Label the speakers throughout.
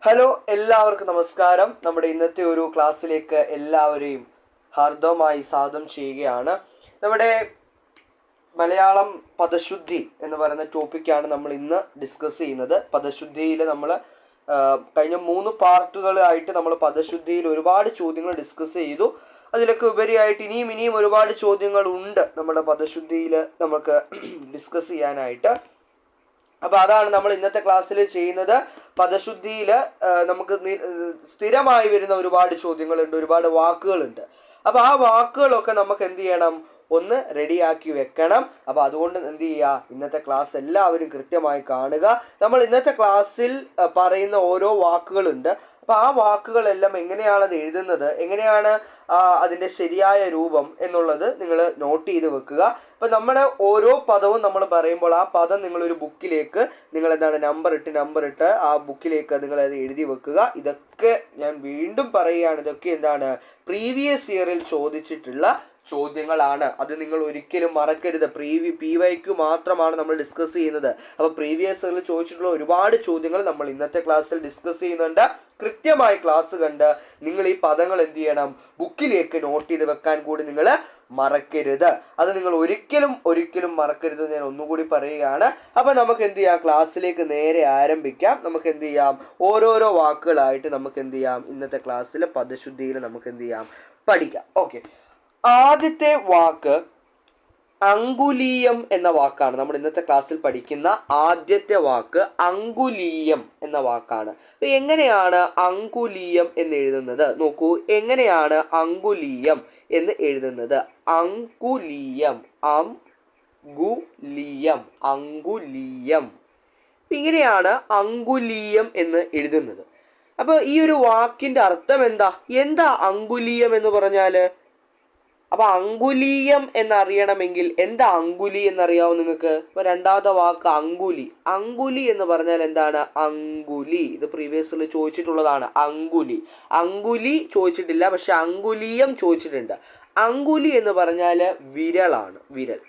Speaker 1: Hello, എല്ലാവർക്കും നമസ്കാരം. നമ്മുടെ ഇന്നത്തെ ഒരു ക്ലാസ്സിലേക്ക് എല്ലാവരെയും ഹാർദവമായി സ്വാഗതം ചെയ്യുകയാണ്. നമ്മുടെ മലയാളം പദശുദ്ധി എന്ന് പറയുന്ന ടോപ്പിക്കാണ് നമ്മൾ ഇന്ന് ഡിസ്കസ് ചെയ്യുന്നത്. പദശുദ്ധിയിൽ നമ്മൾ കഴിഞ്ഞ 3 പാർട്ടുകളായിട്ട് നമ്മൾ പദശുദ്ധിയിൽ ഒരുപാട് ചോദ്യങ്ങൾ ഡിസ്കസ് ചെയ്തു. അതിലൊക്കെ ഉപരിയായിട്ട് ഇനിയും ഒരുപാട് ചോദ്യങ്ങൾ ഉണ്ട് നമ്മുടെ പദശുദ്ധിയിൽ നമുക്ക് ഡിസ്കസ് ചെയ്യാനായിട്ട്. അപ്പോൾ അതാണ് നമ്മൾ ഇന്നത്തെ ക്ലാസ്സിൽ ചെയ്യുന്നത്. പദശുദ്ധിയിൽ നമുക്ക് സ്ഥിരമായി വരുന്ന ഒരുപാട് ചോദ്യങ്ങളുണ്ട്, ഒരുപാട് വാക്കുകളുണ്ട്. അപ്പോൾ ആ വാക്കുകളൊക്കെ നമുക്ക് എന്ത് ചെയ്യണം, ഒന്ന് റെഡിയാക്കി വെക്കണം. അപ്പോൾ അതുകൊണ്ട് എന്ത് ചെയ്യുക, ഇന്നത്തെ ക്ലാസ് എല്ലാവരും കൃത്യമായി കാണുക. നമ്മൾ ഇന്നത്തെ ക്ലാസ്സിൽ പറയുന്ന ഓരോ വാക്കുകളുണ്ട്. അപ്പോൾ ആ വാക്കുകളെല്ലാം എങ്ങനെയാണത് എഴുതുന്നത്, എങ്ങനെയാണ് അതിൻ്റെ ശരിയായ രൂപം എന്നുള്ളത് നിങ്ങൾ നോട്ട് ചെയ്ത് വെക്കുക. അപ്പം നമ്മുടെ ഓരോ പദവും നമ്മൾ പറയുമ്പോൾ ആ പദം നിങ്ങളൊരു ബുക്കിലേക്ക് നിങ്ങൾ എന്താണ് നമ്പർ ഇട്ട് ആ ബുക്കിലേക്ക് നിങ്ങളത് എഴുതി വെക്കുക. ഇതൊക്കെ ഞാൻ വീണ്ടും പറയുകയാണ്, ഇതൊക്കെ എന്താണ് പ്രീവിയസ് ഇയറിൽ ചോദിച്ചിട്ടുള്ള ചോദ്യങ്ങളാണ്. അത് നിങ്ങൾ ഒരിക്കലും മറക്കരുത്. PYQ മാത്രമാണ് നമ്മൾ ഡിസ്കസ് ചെയ്യുന്നത്. അപ്പോൾ പ്രീവിയസ് ഇയറിൽ ചോദിച്ചിട്ടുള്ള ഒരുപാട് ചോദ്യങ്ങൾ നമ്മൾ ഇന്നത്തെ ക്ലാസ്സിൽ ഡിസ്കസ് ചെയ്യുന്നുണ്ട്. കൃത്യമായി ക്ലാസ് കണ്ട് നിങ്ങൾ ഈ പദങ്ങൾ എന്ത് ചെയ്യണം, ബുക്കിലേക്ക് നോട്ട് ചെയ്ത് വെക്കാൻ കൂടി നിങ്ങൾ മറക്കരുത്. അത് നിങ്ങൾ ഒരിക്കലും മറക്കരുത്, ഞാൻ ഒന്നുകൂടി പറയുകയാണ്. അപ്പം നമുക്ക് എന്ത് ചെയ്യാം, ക്ലാസ്സിലേക്ക് നേരെ ആരംഭിക്കാം. നമുക്ക് എന്ത് ചെയ്യാം, ഓരോരോ വാക്കുകളായിട്ട് നമുക്ക് എന്ത് ചെയ്യാം, ഇന്നത്തെ ക്ലാസ്സിൽ പദശുദ്ധിയിൽ നമുക്ക് എന്ത് ചെയ്യാം, പഠിക്കാം. ഓക്കെ, ആദ്യത്തെ വാക്ക് അങ്കുലീയം എന്ന വാക്കാണ്. നമ്മൾ ഇന്നത്തെ ക്ലാസ്സിൽ പഠിക്കുന്ന ആദ്യത്തെ വാക്ക് അങ്കുലീയം എന്ന വാക്കാണ്. അപ്പോൾ എങ്ങനെയാണ് അങ്കുലീയം എന്ന് എഴുതുന്നത് നോക്കൂ. എങ്ങനെയാണ് അങ്കുലീയം എന്ന് എഴുതുന്നത്? അങ്കുലീയം, അങ്കുലീയം. ഇങ്ങനെയാണ് അങ്കുലീയം എന്ന് എഴുതുന്നത്. അപ്പോൾ ഈ ഒരു വാക്കിൻ്റെ അർത്ഥം എന്താ അങ്കുലീയം എന്ന് പറഞ്ഞാൽ? അപ്പോൾ അങ്കുലീയം എന്നറിയണമെങ്കിൽ എന്താ അങ്കുലി എന്നറിയാവോ നിങ്ങൾക്ക്? അപ്പോൾ രണ്ടാമത്തെ വാക്ക് അങ്കുലി എന്ന് പറഞ്ഞാൽ എന്താണ്? അങ്കുലി. ഇത് പ്രീവിയസിൽ ചോദിച്ചിട്ടുള്ളതാണ്. അങ്കുലി ചോദിച്ചിട്ടില്ല, പക്ഷെ അങ്കുലീയം ചോദിച്ചിട്ടുണ്ട്. അങ്കുലി എന്ന് പറഞ്ഞാൽ വിരലാണ്, വിരൽ.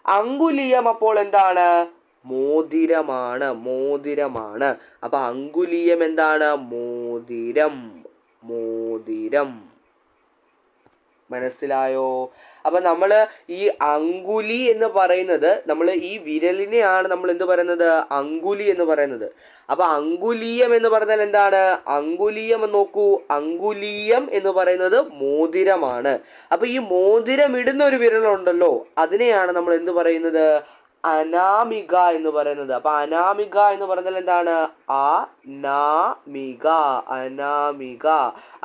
Speaker 1: അങ്കുലീയം അപ്പോൾ എന്താണ്? മോതിരമാണ്. അപ്പോൾ അങ്കുലീയം എന്താണ്? മോതിരം. മനസ്സിലായോ? അപ്പം നമ്മൾ ഈ അങ്കുലി എന്ന് പറയുന്നത്, നമ്മൾ ഈ വിരലിനെയാണ് നമ്മൾ എന്ത് പറയുന്നത്? അങ്കുലി എന്ന് പറയുന്നത്. അപ്പം അങ്കുലീയം എന്ന് പറഞ്ഞാൽ എന്താണ്? അങ്കുലീയം നോക്കൂ, അങ്കുലീയം എന്ന് പറയുന്നത് മോതിരമാണ്. അപ്പം ഈ മോതിരം ഇടുന്ന ഒരു വിരലുണ്ടല്ലോ, അതിനെയാണ് നമ്മൾ എന്ത് പറയുന്നത്? അനാമിക എന്ന് പറയുന്നത്. അപ്പൊ അനാമിക എന്ന് പറഞ്ഞാൽ എന്താണ്?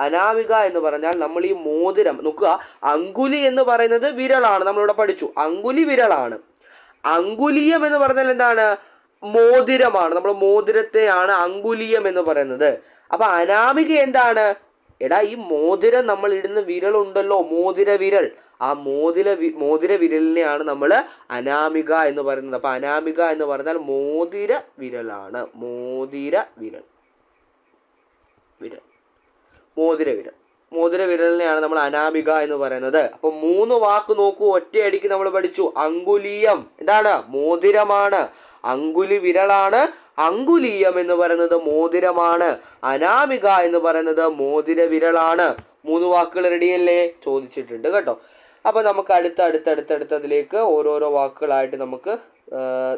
Speaker 1: അനാമിക എന്ന് പറഞ്ഞാൽ നമ്മൾ ഈ മോതിരം നോക്കുക. അങ്കുലി എന്ന് പറയുന്നത് വിരലാണ്, നമ്മളിവിടെ പഠിച്ചു. അങ്കുലി വിരലാണ്. അങ്കുലീയം എന്ന് പറഞ്ഞാൽ എന്താണ്? മോതിരമാണ്. നമ്മൾ മോതിരത്തെയാണ് അങ്കുലീയം എന്ന് പറയുന്നത്. അപ്പൊ അനാമിക എന്താണ്? എടാ, ഈ മോതിരം നമ്മൾ ഇടുന്ന വിരലുണ്ടല്ലോ, മോതിര വിരൽ, ആ മോതിര വിരലിനെയാണ് നമ്മൾ അനാമിക എന്ന് പറയുന്നത്. അപ്പൊ അനാമിക എന്ന് പറഞ്ഞാൽ മോതിര വിരലാണ്. മോതിര വിരലിനെയാണ് നമ്മൾ അനാമിക എന്ന് പറയുന്നത്. അപ്പൊ 3 വാക്ക് നോക്കൂ, ഒറ്റയടിക്ക് നമ്മൾ പഠിച്ചു. അങ്കുലീയം എന്താണ്? മോതിരമാണ്. അങ്കുലി വിരലാണ്. അങ്കുലീയം എന്ന് പറയുന്നത് മോതിരമാണ്. അനാമിക എന്ന് പറയുന്നത് മോതിര വിരലാണ്. 3 വാക്കുകൾ റെഡിയല്ലേ? ചോദിച്ചിട്ടുണ്ട് കേട്ടോ. അപ്പോൾ നമുക്ക് അടുത്തതിലേക്ക് ഓരോരോ വാക്കുകളായിട്ട് നമുക്ക്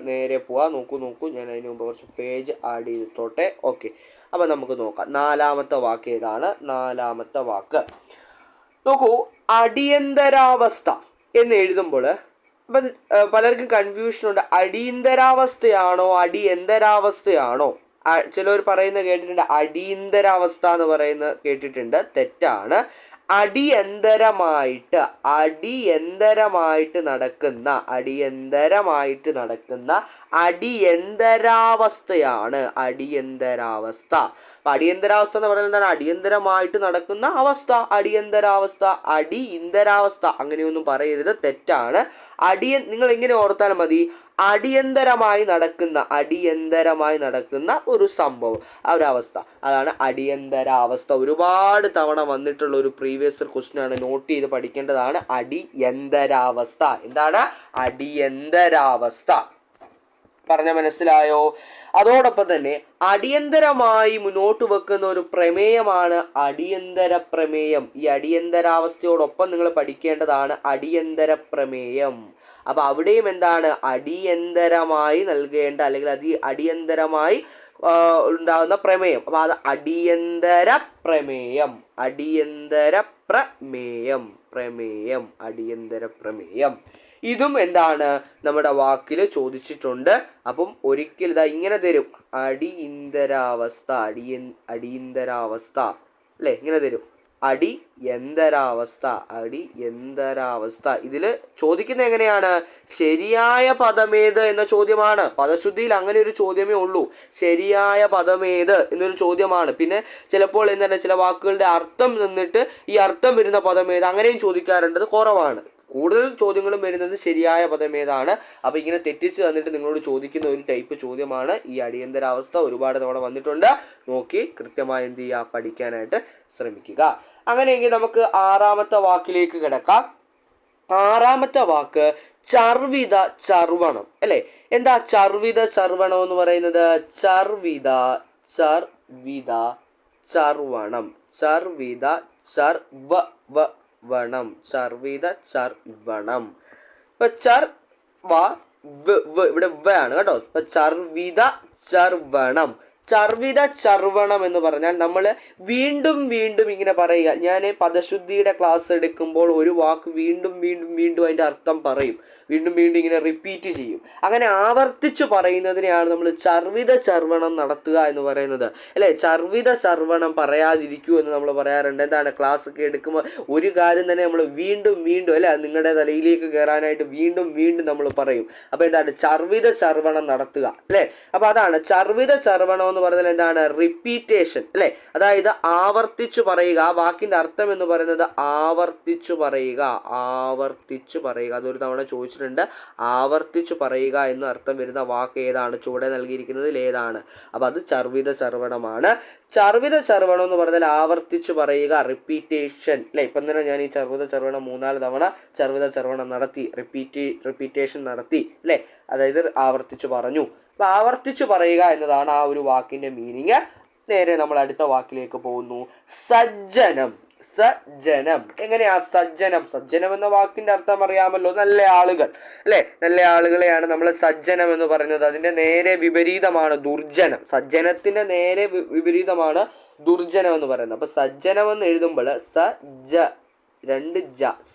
Speaker 1: നേരെ പോവാം. നോക്കൂ, ഞാൻ അതിന് മുമ്പ് കുറച്ച് പേജ് ആഡ് ചെയ്തിട്ടോട്ടെ. ഓക്കെ, അപ്പോൾ നമുക്ക് നോക്കാം. 4ാമത്തെ വാക്ക് ഏതാണ്? 4ാമത്തെ വാക്ക് നോക്കൂ, അടിയന്തരാവസ്ഥ എന്ന് എഴുതുമ്പോൾ അപ്പം പലർക്കും കൺഫ്യൂഷനുണ്ട്. അടിയന്തരാവസ്ഥയാണോ? ചിലർ പറയുന്നത് കേട്ടിട്ടുണ്ട്, അടിയന്തരാവസ്ഥ എന്ന് പറയുന്നത് കേട്ടിട്ടുണ്ട്. തെറ്റാണ്. അടിയന്തരമായിട്ട് നടക്കുന്ന അടിയന്തരാവസ്ഥയാണ് അടിയന്തരാവസ്ഥ. അപ്പൊ അടിയന്തരാവസ്ഥ എന്ന് പറയുന്നത് എന്താണ്? അടിയന്തരമായിട്ട് നടക്കുന്ന അവസ്ഥ, അടിയന്തരാവസ്ഥ. അങ്ങനെയൊന്നും പറയരുത്, തെറ്റാണ്. നിങ്ങൾ എങ്ങനെ ഓർത്താൽ മതി? അടിയന്തരമായി നടക്കുന്ന ഒരു സംഭവം, ആ ഒരു അവസ്ഥ, അതാണ് അടിയന്തരാവസ്ഥ. ഒരുപാട് തവണ വന്നിട്ടുള്ള ഒരു പ്രീവിയസ് ക്വസ്റ്റ്യൻ ആണ്, നോട്ട് ചെയ്ത് പഠിക്കേണ്ടതാണ്. അടിയന്തരാവസ്ഥ എന്താണ്? അടിയന്തരാവസ്ഥ. പറഞ്ഞ മനസ്സിലായോ? അതോടൊപ്പം തന്നെ അടിയന്തരമായി മുന്നോട്ട് വെക്കുന്ന ഒരു പ്രമേയമാണ് അടിയന്തര പ്രമേയം. ഈ അടിയന്തരാവസ്ഥയോടൊപ്പം നിങ്ങൾ പഠിക്കേണ്ടതാണ് അടിയന്തര പ്രമേയം. അപ്പോൾ അവിടെയും എന്താണ് അടിയന്തരമായി നൽകേണ്ട അല്ലെങ്കിൽ അടിയന്തരമായി ഉണ്ടാകുന്ന പ്രമേയം. അപ്പോൾ അത് അടിയന്തര പ്രമേയം. അടിയന്തര പ്രമേയം പ്രമേയം അടിയന്തര പ്രമേയം. ഇതും എന്താണ് നമ്മുടെ വാക്കിൽ ചോദിച്ചിട്ടുണ്ട്. അപ്പം ഒരിക്കൽ ഇതാ ഇങ്ങനെ തരും, അടിയന്തരാവസ്ഥ അടിയന്തരാവസ്ഥ അല്ലേ, ഇങ്ങനെ തരും അടിയന്തരാവസ്ഥ അടിയന്തരാവസ്ഥ. ഇതിൽ ചോദിക്കുന്നത് എങ്ങനെയാണ്? ശരിയായ പദമേത് എന്ന ചോദ്യമാണ്. പദശുദ്ധിയിൽ അങ്ങനെ ഒരു ചോദ്യമേ ഉള്ളൂ, ശരിയായ പദമേത് എന്നൊരു ചോദ്യമാണ്. പിന്നെ ചിലപ്പോൾ എന്താണ് ചില വാക്കുകളുടെ അർത്ഥം നിന്നിട്ട് ഈ അർത്ഥം വരുന്ന പദമേത്, അങ്ങനെയും ചോദിക്കാറുണ്ട്, കുറവാണ്. കൂടുതൽ ചോദ്യങ്ങളും വരുന്നത് ശരിയായ പദമേതാണ്. അപ്പോൾ ഇങ്ങനെ തെറ്റിച്ച് തന്നിട്ട് നിങ്ങളോട് ചോദിക്കുന്ന ഒരു ടൈപ്പ് ചോദ്യമാണ് ഈ അടിയന്തരാവസ്ഥ. ഒരുപാട് തവണ വന്നിട്ടുണ്ട്. നോക്കി കൃത്യമായി എന്ത് ചെയ്യുക, പഠിക്കാനായിട്ട് ശ്രമിക്കുക. അങ്ങനെയെങ്കിൽ നമുക്ക് ആറാമത്തെ വാക്കിലേക്ക് കിടക്കാം. ആറാമത്തെ വാക്ക് ചർവിത ചർവണം അല്ലേ. എന്താ ചർവിത ചർവണം എന്ന് പറയുന്നത്? ചർവിത ചർവണം ചർവിത ചർവണം ചർവിത ചർവണം. ഇപ്പൊ ഇവിടെ വ ആണ് കേട്ടോ. ഇപ്പൊ ചർവിത ചർവണം. ചർവിത ചർവണം എന്ന് പറഞ്ഞാൽ നമ്മൾ വീണ്ടും വീണ്ടും ഇങ്ങനെ പറയുക. ഞാൻ പദശുദ്ധിയുടെ ക്ലാസ് എടുക്കുമ്പോൾ ഒരു വാക്ക് വീണ്ടും വീണ്ടും വീണ്ടും അതിൻ്റെ അർത്ഥം പറയും, വീണ്ടും വീണ്ടും ഇങ്ങനെ റിപ്പീറ്റ് ചെയ്യും. അങ്ങനെ ആവർത്തിച്ച് പറയുന്നതിനെയാണ് നമ്മൾ ചർവിത ചർവണം നടത്തുക എന്ന് പറയുന്നത് അല്ലേ. ചർവിത ചർവണം പറയാതിരിക്കൂ എന്ന് നമ്മൾ പറയാറുണ്ട്. എന്താണ് ക്ലാസ് ഒക്കെ എടുക്കുമ്പോൾ ഒരു കാര്യം തന്നെ നമ്മൾ വീണ്ടും വീണ്ടും അല്ലേ നിങ്ങളുടെ തലയിലേക്ക് കയറാനായിട്ട് വീണ്ടും വീണ്ടും നമ്മൾ പറയും. അപ്പോൾ എന്താണ് ചർവിത ചർവണം നടത്തുക അല്ലേ. അപ്പോൾ അതാണ് ചർവിത ചർവണം എന്ന് പറഞ്ഞാൽ എന്താണ് റിപ്പീറ്റേഷൻ അല്ലേ. അതായത് ആവർത്തിച്ചു പറയുക. ആ വാക്കിൻ്റെ അർത്ഥം എന്ന് പറയുന്നത് ആവർത്തിച്ചു പറയുക ആവർത്തിച്ചു പറയുക. അതൊരു തവണ ചോദിച്ചിട്ടുണ്ട്. ആവർത്തിച്ചു പറയുക എന്ന് അർത്ഥം വരുന്ന വാക്ക് ഏതാണ്? ചുവടെ നൽകിയിരിക്കുന്നതിൽ ഏതാണ്? അപ്പോൾ അത് ചർവിത ചർവണമാണ്. ചർവിത ചർവണം എന്ന് പറഞ്ഞാൽ ആവർത്തിച്ചു പറയുക, റിപ്പീറ്റേഷൻ അല്ലേ. ഇപ്പം തന്നെ ഞാൻ ഈ ചർവിത ചർവണം 3-4 തവണ ചർവിത ചർവണം നടത്തി, റിപ്പീറ്റേഷൻ നടത്തി അല്ലേ. അതായത് ആവർത്തിച്ചു പറഞ്ഞു. അപ്പോൾ ആവർത്തിച്ചു പറയുക എന്നതാണ് ആ ഒരു വാക്കിൻ്റെ മീനിങ്. നേരെ നമ്മൾ അടുത്ത വാക്കിലേക്ക് പോകുന്നു. സജ്ജനം. സജ്ജനം എങ്ങനെയാ സജ്ജനം? സജ്ജനം എന്ന വാക്കിന്റെ അർത്ഥം അറിയാമല്ലോ, നല്ല ആളുകൾ അല്ലെ. നല്ല ആളുകളെയാണ് നമ്മൾ സജ്ജനം എന്ന് പറയുന്നത്. അതിന്റെ നേരെ വിപരീതമാണ് ദുർജനം. സജ്ജനത്തിന്റെ നേരെ വിപരീതമാണ് ദുർജനം എന്ന് പറയുന്നത്. അപ്പൊ സജ്ജനം എന്ന് എഴുതുമ്പോൾ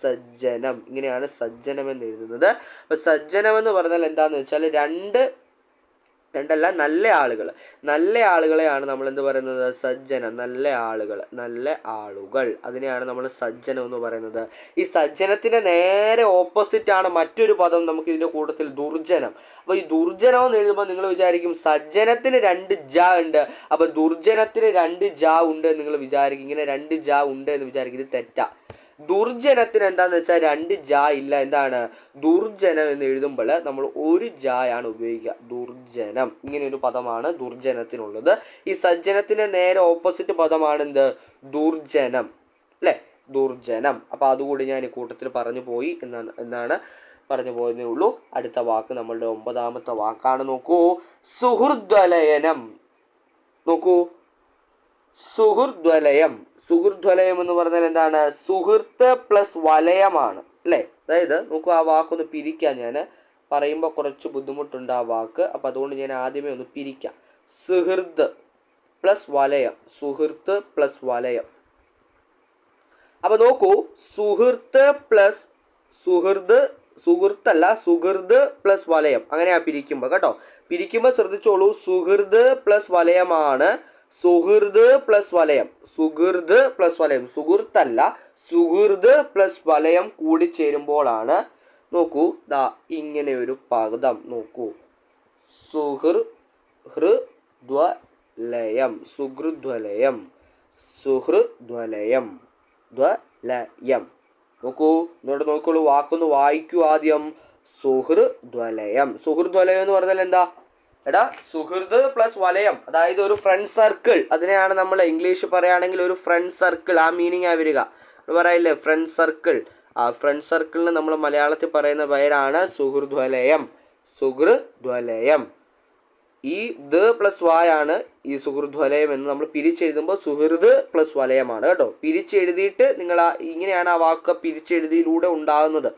Speaker 1: സജ്ജനം ഇങ്ങനെയാണ് സജ്ജനം എന്ന് എഴുതുന്നത്. അപ്പൊ സജ്ജനം എന്ന് പറഞ്ഞാൽ എന്താന്ന് വെച്ചാൽ രണ്ടല്ല നല്ല ആളുകൾ. നല്ല ആളുകളെയാണ് നമ്മൾ എന്ത് പറയുന്നത്? സജ്ജനം. നല്ല ആളുകൾ അതിനെയാണ് നമ്മൾ സജ്ജനം എന്ന് പറയുന്നത്. ഈ സജ്ജനത്തിന്റെ നേരെ ഓപ്പോസിറ്റ് ആണ് മറ്റൊരു പദം നമുക്ക് ഇതിന്റെ കൂട്ടത്തിൽ ദുർജനം. അപ്പോൾ ഈ ദുർജനം എന്ന് എഴുതുമ്പോൾ നിങ്ങൾ വിചാരിക്കും സജ്ജനത്തിന് 2 ജ ഉണ്ട്, അപ്പൊ ദുർജനത്തിന് 2 ജ ഉണ്ട് എന്ന് നിങ്ങൾ വിചാരിക്കും. ഇങ്ങനെ 2 ജ ഉണ്ട് എന്ന് വിചാരിക്കും. ഇത് തെറ്റാ. ദുർജനത്തിന് എന്താന്ന് വെച്ചാൽ 2 ജ ഇല്ല. എന്താണ് ദുർജനം എന്ന് എഴുതുമ്പോൾ നമ്മൾ 1 ജായാണ് ഉപയോഗിക്കുക. ദുർജനം ഇങ്ങനെ ഒരു പദമാണ് ദുർജനത്തിനുള്ളത്. ഈ സജ്ജനത്തിന് നേരെ ഓപ്പോസിറ്റ് പദമാണ് എന്ത്? ദുർജനം അല്ലേ, ദുർജനം. അപ്പോൾ അതുകൂടി ഞാൻ ഈ കൂട്ടത്തിൽ പറഞ്ഞു പോയി എന്നാണ് പറഞ്ഞു പോയതേ ഉള്ളൂ. അടുത്ത വാക്ക് നമ്മളുടെ 9ാമത്തെ വാക്കാണ്. നോക്കൂ, സുഹൃദ്വലയനം. നോക്കൂ, സുഹൃദ്വലയം. സുഹൃദ്വലയം എന്ന് പറഞ്ഞാൽ എന്താണ്? സുഹൃത്ത് പ്ലസ് വലയമാണ് അല്ലേ. അതായത് നോക്കൂ, ആ വാക്കൊന്ന് പിരിക്കാം. ഞാൻ പറയുമ്പോൾ കുറച്ച് ബുദ്ധിമുട്ടുണ്ട് ആ വാക്ക്. അപ്പം അതുകൊണ്ട് ഞാൻ ആദ്യമേ ഒന്ന് പിരിക്കാം. സുഹൃത്ത് പ്ലസ് വലയം. സുഹൃത്ത് പ്ലസ് വലയം. അപ്പം നോക്കൂ, സുഹൃത്ത് പ്ലസ് സുഹൃത്ത് പ്ലസ് വലയം അങ്ങനെയാ പിരിക്കുമ്പോൾ കേട്ടോ. പിരിക്കുമ്പോൾ ശ്രദ്ധിച്ചോളൂ, സുഹൃത്ത് പ്ലസ് വലയമാണ്. സുഹൃത് പ്ലസ് വലയം. സുഹൃത്തല്ല, സുഹൃത് പ്ലസ് വലയം കൂടി ചേരുമ്പോഴാണ് നോക്കൂ ദാ ഇങ്ങനെ ഒരു പദം. നോക്കൂ, സുഹൃദ്വലയം. നോക്കൂ, ഇങ്ങോട്ട് നോക്കുള്ളൂ, വാക്കൊന്ന് വായിക്കൂ ആദ്യം. സുഹൃദ്വലയം. സുഹൃദ്വലയം എന്ന് പറഞ്ഞാൽ എന്താ? എടാ, സുഹൃത്ത് പ്ലസ് വലയം, അതായത് ഒരു ഫ്രണ്ട് സർക്കിൾ. അതിനെയാണ് നമ്മൾ ഇംഗ്ലീഷ് പറയുകയാണെങ്കിൽ ഒരു ഫ്രണ്ട് സർക്കിൾ. ആ മീനിങ് ആ വരിക. പറയില്ലേ ഫ്രണ്ട് സർക്കിൾ. ആ ഫ്രണ്ട് സർക്കിളിന് നമ്മൾ മലയാളത്തിൽ പറയുന്ന പേരാണ് സുഹൃദ്വലയം. ഈ ദ പ്ലസ് വായാണ് ഈ സുഹൃദ് വലയം എന്ന് നമ്മൾ പിരിച്ചെഴുതുമ്പോൾ സുഹൃദ് പ്ലസ് വലയമാണ് കേട്ടോ. പിരിച്ചെഴുതിയിട്ട് നിങ്ങൾ ഇങ്ങനെയാണ് ആ വാക്ക് പിരിച്ചെഴുതിയിലൂടെ ഉണ്ടാകുന്നത്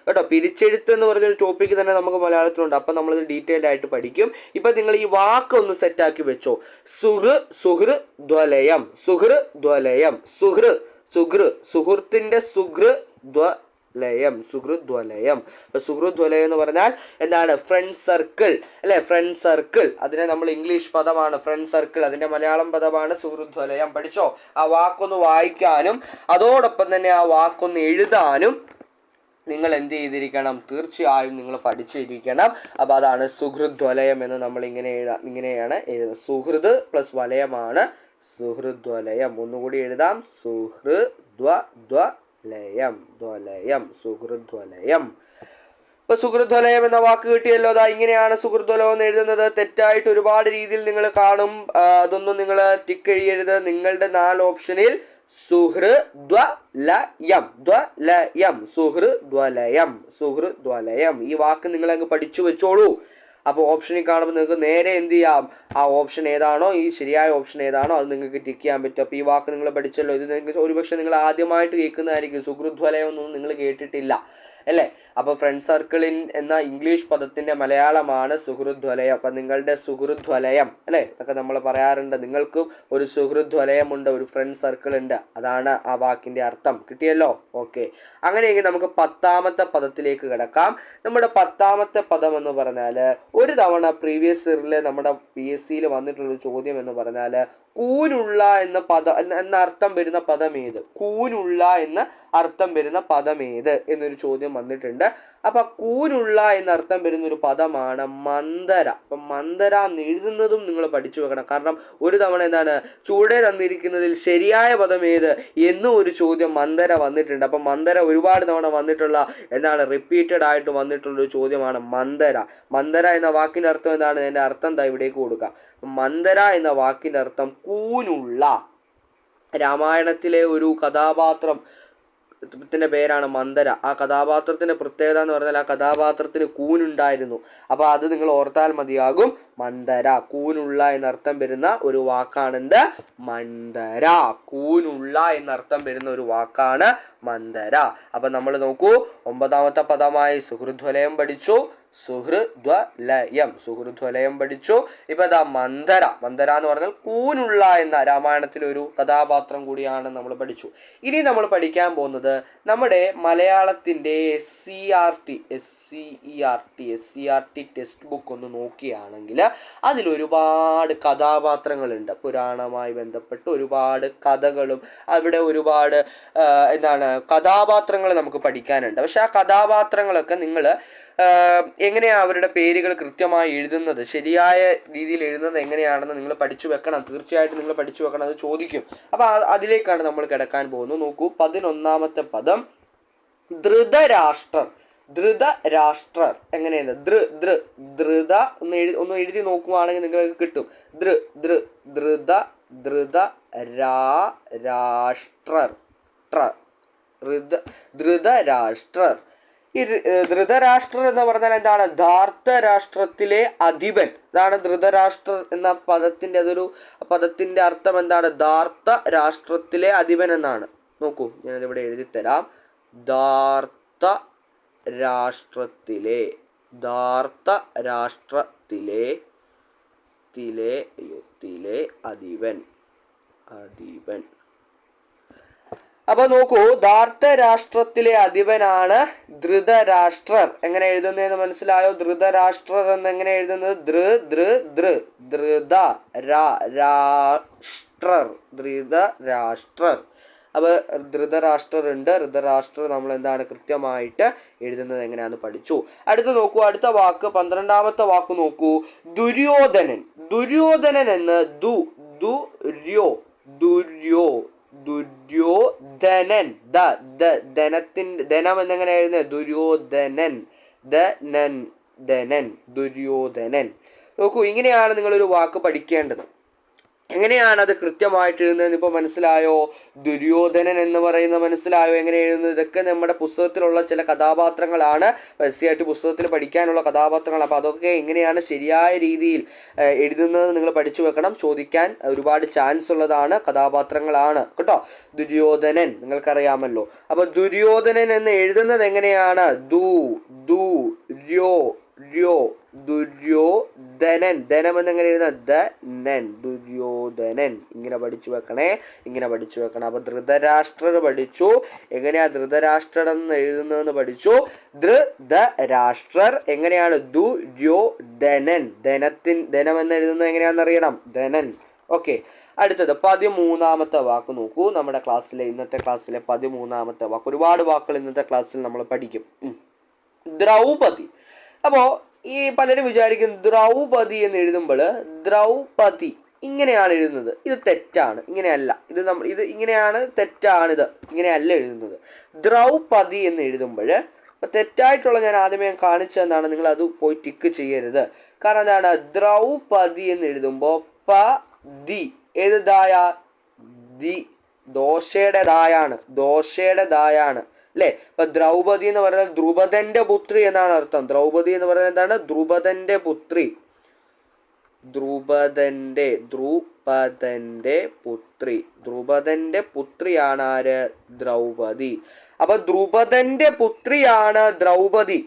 Speaker 1: കേട്ടോ. പിരിച്ചെഴുത്ത് എന്ന് പറഞ്ഞൊരു ടോപ്പിക്ക് തന്നെ നമുക്ക് മലയാളത്തിലുണ്ട്. അപ്പം നമ്മളിത് ഡീറ്റെയിൽഡ് ആയിട്ട് പഠിക്കും. ഇപ്പം നിങ്ങൾ ഈ വാക്ക് ഒന്ന് സെറ്റാക്കി വെച്ചോ. സുഹൃദ്വലയം, സുഹൃദ്വലയം, സുഹൃത്തിൻ്റെ സുഹൃദ്വലയം, സുഹൃദ്വലയം. അപ്പൊ സുഹൃദ്വലയം എന്ന് പറഞ്ഞാൽ എന്താണ്? ഫ്രണ്ട് സർക്കിൾ അല്ലെ, ഫ്രണ്ട് സർക്കിൾ. അതിനെ നമ്മൾ ഇംഗ്ലീഷ് പദമാണ് ഫ്രണ്ട് സർക്കിൾ, അതിന്റെ മലയാളം പദമാണ് സുഹൃദ്വലയം. പഠിച്ചോ? ആ വാക്കൊന്ന് വായിക്കാനും അതോടൊപ്പം തന്നെ ആ വാക്കൊന്ന് എഴുതാനും നിങ്ങൾ എന്ത് ചെയ്തിരിക്കണം? തീർച്ചയായും നിങ്ങൾ പഠിച്ചിരിക്കണം. അപ്പോൾ അതാണ് സുഹൃദ്വലയം എന്ന് നമ്മൾ ഇങ്ങനെയാണ് എഴുതുന്നത്. സുഹൃദ് പ്ലസ് വലയമാണ് സുഹൃദ്വലയം. ഒന്നുകൂടി എഴുതാം, സുഹൃദ്വലയം, ദ്വലയം, സുഹൃദ്വലയം. ഇപ്പൊ സുഹൃദ്വലയം എന്ന വാക്ക് കിട്ടിയല്ലോ. അതാ ഇങ്ങനെയാണ് സുഹൃദ്വലയം എന്ന് എഴുതുന്നത്. തെറ്റായിട്ട് ഒരുപാട് രീതിയിൽ നിങ്ങൾ കാണും. അതൊന്നും നിങ്ങൾ ടിക്ക് എഴുതരുത്. നിങ്ങളുടെ 4 ഓപ്ഷനിൽ സുഹൃദ്വലയം, ദ്വലയം, സുഹൃദ്വലയം, സുഹൃദ്വലയം. ഈ വാക്ക് നിങ്ങൾ അങ്ങ് പഠിച്ചു വെച്ചോളൂ. അപ്പോൾ ഓപ്ഷനിൽ കാണുമ്പോൾ നിങ്ങൾക്ക് നേരെ എന്ത് ചെയ്യാം? ആ ഓപ്ഷൻ ഏതാണോ, ഈ ശരിയായ ഓപ്ഷൻ ഏതാണോ അത് നിങ്ങൾക്ക് ടിക്ക് ചെയ്യാൻ പറ്റും. അപ്പോൾ ഈ വാക്ക് നിങ്ങൾ പഠിച്ചല്ലോ. ഇത് നിങ്ങൾക്ക് ഒരുപക്ഷെ നിങ്ങൾ ആദ്യമായിട്ട് കേൾക്കുന്നതായിരിക്കും. സുഹൃദ്വലയം ഒന്നും നിങ്ങൾ കേട്ടിട്ടില്ല അല്ലേ? അപ്പോൾ ഫ്രണ്ട് സർക്കിളിൻ എന്ന ഇംഗ്ലീഷ് പദത്തിൻ്റെ മലയാളമാണ് സുഹൃദ്വലയം. അപ്പം നിങ്ങളുടെ സുഹൃദ്വലയം അല്ലേ, ഇതൊക്കെ നമ്മൾ പറയാറുണ്ട്. നിങ്ങൾക്കും ഒരു സുഹൃദ്വലയമുണ്ട്, ഒരു ഫ്രണ്ട് സർക്കിൾ ഉണ്ട്. അതാണ് ആ വാക്കിൻ്റെ അർത്ഥം. കിട്ടിയല്ലോ? ഓക്കെ. അങ്ങനെയെങ്കിൽ നമുക്ക് 10ാമത്തെ പദത്തിലേക്ക് കിടക്കാം. നമ്മുടെ 10ാമത്തെ പദം എന്ന് പറഞ്ഞാൽ ഒരു തവണ പ്രീവിയസ് ഇയറിൽ നമ്മുടെ PSCയിൽ വന്നിട്ടുള്ളൊരു ചോദ്യം എന്ന് പറഞ്ഞാൽ കൂനുള്ള എന്ന എന്ന അർത്ഥം വരുന്ന പദം ഏത്? കൂനുള്ള എന്ന അർത്ഥം വരുന്ന പദം ഏത് എന്നൊരു ചോദ്യം വന്നിട്ടുണ്ട്. അപ്പൊ കൂനുള്ള എന്ന അർത്ഥം വരുന്ന ഒരു പദമാണ് മന്ദര. അപ്പൊ മന്ദര എന്ന് എഴുതുന്നതും നിങ്ങൾ പഠിച്ചു വെക്കണം. കാരണം ഒരു തവണ എന്താണ് ചൂടെ തന്നിരിക്കുന്നതിൽ ശരിയായ പദം ഏത് എന്നും ഒരു ചോദ്യം മന്ദര വന്നിട്ടുണ്ട്. അപ്പൊ മന്ദര ഒരുപാട് തവണ വന്നിട്ടുള്ള റിപ്പീറ്റഡ് ആയിട്ട് വന്നിട്ടുള്ള ഒരു ചോദ്യമാണ് മന്ദര. മന്ദര എന്ന വാക്കിന്റെ അർത്ഥം എന്താണ്? അതിന്റെ അർത്ഥം എന്താ ഇവിടേക്ക് കൊടുക്കാം. മന്ദര എന്ന വാക്കിന്റെ അർത്ഥം കൂനുള്ള. രാമായണത്തിലെ ഒരു കഥാപാത്രത്തിന്റെ പേരാണ് മന്ദര. ആ കഥാപാത്രത്തിന്റെ പ്രത്യേകത എന്ന് പറഞ്ഞാൽ ആ കഥാപാത്രത്തിന് കൂനുണ്ടായിരുന്നു. അപ്പോൾ അത് നിങ്ങൾ ഓർത്താൽ മതിയാകും. മന്ദര, കൂനുള്ള എന്നർത്ഥം വരുന്ന ഒരു വാക്കാണെന്ത്? മന്ദര. കൂനുള്ള എന്നർത്ഥം വരുന്ന ഒരു വാക്കാണ് മന്ദര. അപ്പം നമ്മൾ നോക്കൂ, 9ാമത്തെ പദമായി സുഹൃദ്വലയം പഠിച്ചു. സുഹൃദ്വലയം പഠിച്ചു. ഇപ്പൊ ഇതാ മന്ദര. മന്ദര എന്ന് പറഞ്ഞാൽ കൂനുള്ള എന്ന രാമായണത്തിലെ ഒരു കഥാപാത്രം കൂടിയാണ് നമ്മൾ പഠിച്ചു. ഇനി നമ്മൾ പഠിക്കാൻ പോകുന്നത് നമ്മുടെ മലയാളത്തിന്റെ SCERT ടെക്സ്റ്റ് ബുക്ക് ഒന്ന് നോക്കുകയാണെങ്കിൽ അതിലൊരുപാട് കഥാപാത്രങ്ങളുണ്ട്. പുരാണവുമായി ബന്ധപ്പെട്ട് ഒരുപാട് കഥകളും അവിടെ ഒരുപാട് കഥാപാത്രങ്ങൾ നമുക്ക് പഠിക്കാനുണ്ട്. പക്ഷെ ആ കഥാപാത്രങ്ങളൊക്കെ നിങ്ങൾ എങ്ങനെയാണ് അവരുടെ പേരുകൾ കൃത്യമായി എഴുതുന്നത്, ശരിയായ രീതിയിൽ എഴുതുന്നത് എങ്ങനെയാണെന്ന് നിങ്ങൾ പഠിച്ചു വെക്കണം. തീർച്ചയായിട്ടും നിങ്ങൾ പഠിച്ചു വെക്കണം, അത് ചോദിക്കും. അപ്പോൾ അതിലേക്കാണ് നമ്മൾ കിടക്കാൻ പോകുന്നത്. നോക്കൂ, 11ാമത്തെ പദം ധൃതരാഷ്ട്രർ. ധൃതരാഷ്ട്രർ എങ്ങനെയാണ്? ധൃത ഒന്ന് എഴുതി നോക്കുവാണെങ്കിൽ നിങ്ങൾക്ക് കിട്ടും. ധൃതരാഷ്ട്രർ. ഈ ധൃതരാഷ്ട്രർ എന്ന് പറഞ്ഞാൽ എന്താണ്? ധാർത്തരാഷ്ട്രത്തിലെ അധിപൻ. ഇതാണ് ധൃതരാഷ്ട്രർ എന്ന പദത്തിന്റെ അർത്ഥം എന്താണ്? ധാർത്ത രാഷ്ട്രത്തിലെ അധിപൻ എന്നാണ്. നോക്കൂ, ഞാനിവിടെ എഴുതി തരാം. ധാർത്ത രാഷ്ട്രത്തിലെ അധിപൻ. അപ്പൊ നോക്കൂ, ധാർത്തരാഷ്ട്രത്തിലെ അധിപനാണ് ധൃതരാഷ്ട്രർ. എങ്ങനെ എഴുതുന്നതെന്ന് മനസ്സിലായോ? ധൃതരാഷ്ട്രർ എന്ന് എങ്ങനെ എഴുതുന്നത്? ധൃതരാഷ്ട്രർ. അപ്പൊ ധൃതരാഷ്ട്രർ ഉണ്ട്. ധൃതരാഷ്ട്രർ നമ്മൾ കൃത്യമായിട്ട് എഴുതുന്നത് എങ്ങനെയാന്ന് പഠിച്ചു. അടുത്ത നോക്കൂ, അടുത്ത വാക്ക് 12ാമത്തെ വാക്ക് നോക്കൂ, ദുര്യോധനൻ. ദുര്യോധനൻ എന്ന് ദുര്യോധനൻ. ധനം എന്നെങ്ങനെ എഴുതുന്നത്? ദുര്യോധനൻ. ദുര്യോധനൻ. നോക്കൂ, ഇങ്ങനെയാണ് നിങ്ങളൊരു വാക്ക് പഠിക്കേണ്ടത്. എങ്ങനെയാണ് അത് കൃത്യമായിട്ട് എഴുതുന്നതെന്ന് ഇപ്പോൾ മനസ്സിലായോ? ദുര്യോധനൻ എന്ന് പറയുന്ന മനസ്സിലായോ എങ്ങനെ എഴുതുന്നത്? ഇതൊക്കെ നമ്മുടെ പുസ്തകത്തിലുള്ള ചില കഥാപാത്രങ്ങളാണ്, പരസ്യമായിട്ട് പുസ്തകത്തിൽ പഠിക്കാനുള്ള കഥാപാത്രങ്ങൾ. അപ്പോൾ അതൊക്കെ എങ്ങനെയാണ് ശരിയായ രീതിയിൽ എഴുതുന്നത് നിങ്ങൾ പഠിച്ചു വെക്കണം. ചോദിക്കാൻ ഒരുപാട് ചാൻസ് ഉള്ളതാണ്, കഥാപാത്രങ്ങളാണ് കേട്ടോ. ദുര്യോധനൻ നിങ്ങൾക്കറിയാമല്ലോ. അപ്പോൾ ദുര്യോധനൻ എന്ന് എഴുതുന്നത് എങ്ങനെയാണ്? ദു ദു ര്യോ ര്യോ ദുര്യോധനൻ. ധനം എന്നെങ്ങനെ എഴുതുന്നത്? ധനൻ. ദുര്യോധനൻ. ഇങ്ങനെ പഠിച്ചു വെക്കണേ, ഇങ്ങനെ പഠിച്ചു വെക്കണം. അപ്പൊ ധൃതരാഷ്ട്രർ പഠിച്ചു. എങ്ങനെയാ ധൃതരാഷ്ട്രർ എന്ന് എഴുതുന്നതെന്ന് പഠിച്ചു. ധൃതരാഷ്ട്രർ എങ്ങനെയാണ്? ദുര്യോധനൻ. ധനം എന്ന് എഴുതുന്നത് എങ്ങനെയാണെന്ന് അറിയണം. ധനൻ. ഓക്കെ. അടുത്തത് 13ാമത്തെ വാക്ക് നോക്കൂ. നമ്മുടെ ക്ലാസ്സിലെ ഇന്നത്തെ ക്ലാസ്സിലെ 13ാമത്തെ വാക്ക്. ഒരുപാട് വാക്കുകൾ ഇന്നത്തെ ക്ലാസ്സിൽ നമ്മൾ പഠിക്കും. ദ്രൗപദി. അപ്പോൾ ഈ പലരും വിചാരിക്കും ദ്രൗപദി എന്ന് എഴുതുമ്പോൾ ദ്രൗപദി ഇങ്ങനെയാണ് എഴുതുന്നത്. ഇത് തെറ്റാണ്, ഇങ്ങനെയല്ല. ഇത് ഇങ്ങനെയാണ്, തെറ്റാണിത്, ഇങ്ങനെയല്ല എഴുതുന്നത്. ദ്രൗപദി എന്ന് എഴുതുമ്പോൾ തെറ്റായിട്ടുള്ള ഞാൻ ആദ്യമേ കാണിച്ചതെന്നാണ്. നിങ്ങൾ അത് പോയി ടിക്ക് ചെയ്യരുത്. കാരണം എന്താണ്? ദ്രൗപദി എന്ന് എഴുതുമ്പോൾ ദി ഏത് ദായ? ദി ദോശയുടെ ദായാണ്, ദോശയുടെ ദായാണ് അല്ലേ? ഇപ്പൊ ദ്രൗപദി എന്ന് പറയുന്നത് ദ്രുപദന്റെ പുത്രി എന്നാണ് അർത്ഥം. ദ്രൗപദി എന്ന് പറയുന്നത് എന്താണ്? ദ്രുപദന്റെ പുത്രി. ദ്രുപദന്റെ പുത്രി. ദ്രുപദന്റെ പുത്രിയാണ് ആര്? ദ്രൗപദി. അപ്പൊ ദ്രുപദന്റെ പുത്രിയാണ് ദ്രൗപദി.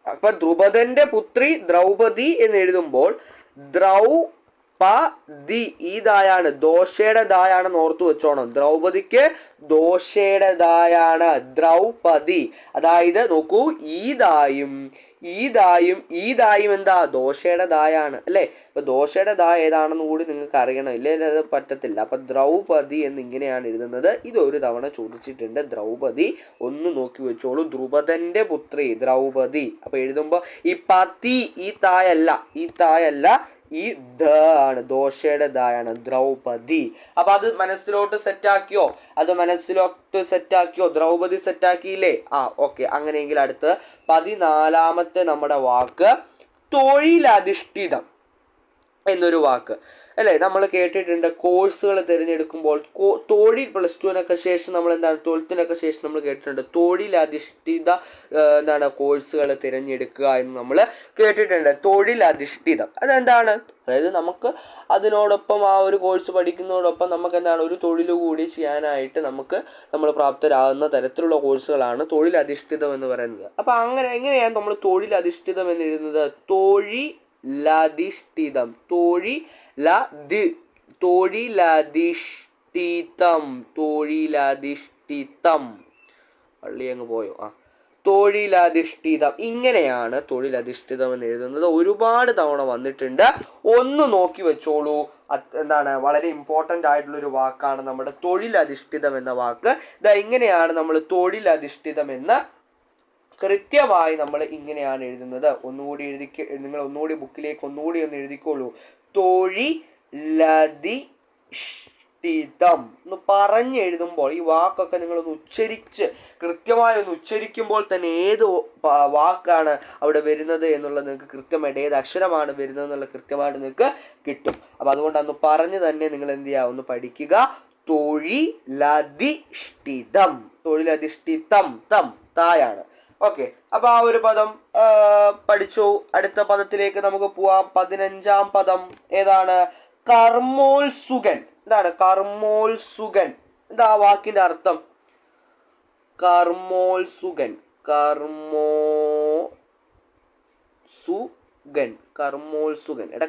Speaker 1: അപ്പൊ ദ്രുപദന്റെ പുത്രി ദ്രൗപദി എന്ന് എഴുതുമ്പോൾ ദ്രൗപദി ഈ ദായാണ്, ദോശയുടെ ദായാണെന്ന് ഓർത്തു വെച്ചോണം. ദ്രൗപദിക്ക് ദോശയുടെ ദായാണ് ദ്രൗപദി. അതായത് നോക്കൂ, ഈ ദായും എന്താ? ദോശയുടെ ദായാണ് അല്ലേ? അപ്പൊ ദോശയുടെ ദാ ഏതാണെന്ന് കൂടി നിങ്ങൾക്ക് അറിയണം, ഇല്ലേ? അത് പറ്റത്തില്ല. അപ്പൊ ദ്രൗപദി എന്നിങ്ങനെയാണ് എഴുതുന്നത്. ഇതൊരു തവണ ചോദിച്ചിട്ടുണ്ട്. ദ്രൗപദി ഒന്ന് നോക്കി വെച്ചോളൂ. ദ്രുപദന്റെ പുത്രി ദ്രൗപദി. അപ്പൊ എഴുതുമ്പോ ഈ പതി ഈ തായല്ല, ഈ ദ ആണ്, ദോശയുടെ ദായാണ് ദ്രൗപദി. അപ്പൊ അത് മനസ്സിലോട്ട് സെറ്റാക്കിയോ? ദ്രൗപദി സെറ്റാക്കിയില്ലേ? ഓക്കെ. അങ്ങനെയെങ്കിൽ അടുത്ത് 14ാമത്തെ നമ്മുടെ വാക്ക് തൊഴിലധിഷ്ഠിതം എന്നൊരു വാക്ക് അല്ലേ? നമ്മൾ കേട്ടിട്ടുണ്ട് കോഴ്സുകൾ തിരഞ്ഞെടുക്കുമ്പോൾ തൊഴിൽ +2-നൊക്കെ ശേഷം നമ്മൾ എന്താണ്, 12-നൊക്കെ ശേഷം നമ്മൾ കേട്ടിട്ടുണ്ട് തൊഴിലധിഷ്ഠിത കോഴ്സുകൾ തിരഞ്ഞെടുക്കുക എന്ന് നമ്മൾ കേട്ടിട്ടുണ്ട്. തൊഴിലധിഷ്ഠിതം അതെന്താണ്? അതായത് നമുക്ക് അതിനോടൊപ്പം ആ ഒരു കോഴ്സ് പഠിക്കുന്നതോടൊപ്പം നമുക്ക് എന്താണ്, ഒരു തൊഴിൽ കൂടി ചെയ്യാനായിട്ട് നമ്മൾ പ്രാപ്തരാകുന്ന തരത്തിലുള്ള കോഴ്സുകളാണ് തൊഴിലധിഷ്ഠിതം എന്ന് പറയുന്നത്. അപ്പം എങ്ങനെയാണ് നമ്മൾ തൊഴിലധിഷ്ഠിതം എന്ന് എഴുതുന്നത്? തൊഴിലധിഷ്ഠിതം. പള്ളി അങ്ങ് പോയോ? തൊഴിലധിഷ്ഠിതം. ഇങ്ങനെയാണ് തൊഴിലധിഷ്ഠിതം എന്ന് എഴുതുന്നത്. ഒരുപാട് തവണ വന്നിട്ടുണ്ട്. ഒന്ന് നോക്കി വെച്ചോളൂ. വളരെ ഇമ്പോർട്ടൻ്റ് ആയിട്ടുള്ളൊരു വാക്കാണ് നമ്മുടെ തൊഴിലധിഷ്ഠിതം എന്ന വാക്ക്. ഇങ്ങനെയാണ് നമ്മൾ തൊഴിലധിഷ്ഠിതം എന്ന് കൃത്യമായി നമ്മൾ ഇങ്ങനെയാണ് എഴുതുന്നത്. നിങ്ങൾ ഒന്നുകൂടി ബുക്കിലേക്ക് ഒന്നുകൂടി ഒന്ന് എഴുതിക്കോളൂ. തൊഴിലധിഷ്ഠിതം എന്ന് പറഞ്ഞെഴുതുമ്പോൾ ഈ വാക്കൊക്കെ നിങ്ങളൊന്ന് കൃത്യമായി ഒന്ന് ഉച്ചരിക്കുമ്പോൾ തന്നെ ഏത് വാക്കാണ് അവിടെ വരുന്നത് എന്നുള്ളത് നിങ്ങൾക്ക് കൃത്യമായിട്ട്, ഏത് അക്ഷരമാണ് വരുന്നത് എന്നുള്ളത് കൃത്യമായിട്ട് നിങ്ങൾക്ക് കിട്ടും. അപ്പം അതുകൊണ്ട് അന്ന് പറഞ്ഞ് തന്നെ നിങ്ങൾ എന്ത് ചെയ്യുക, ഒന്ന് പഠിക്കുക. തൊഴിലധിഷ്ഠിതം തായാണ്. ഓക്കെ. അപ്പൊ ആ ഒരു പദം പഠിച്ചു. അടുത്ത പദത്തിലേക്ക് നമുക്ക് പോവാം. 15ാം പദം ഏതാണ്? കർമ്മോത്സുകൻ. എന്താണ് കർമ്മോത്സുകൻ? എന്താ ആ വാക്കിന്റെ അർത്ഥം? കർമ്മോത്സുകൻ.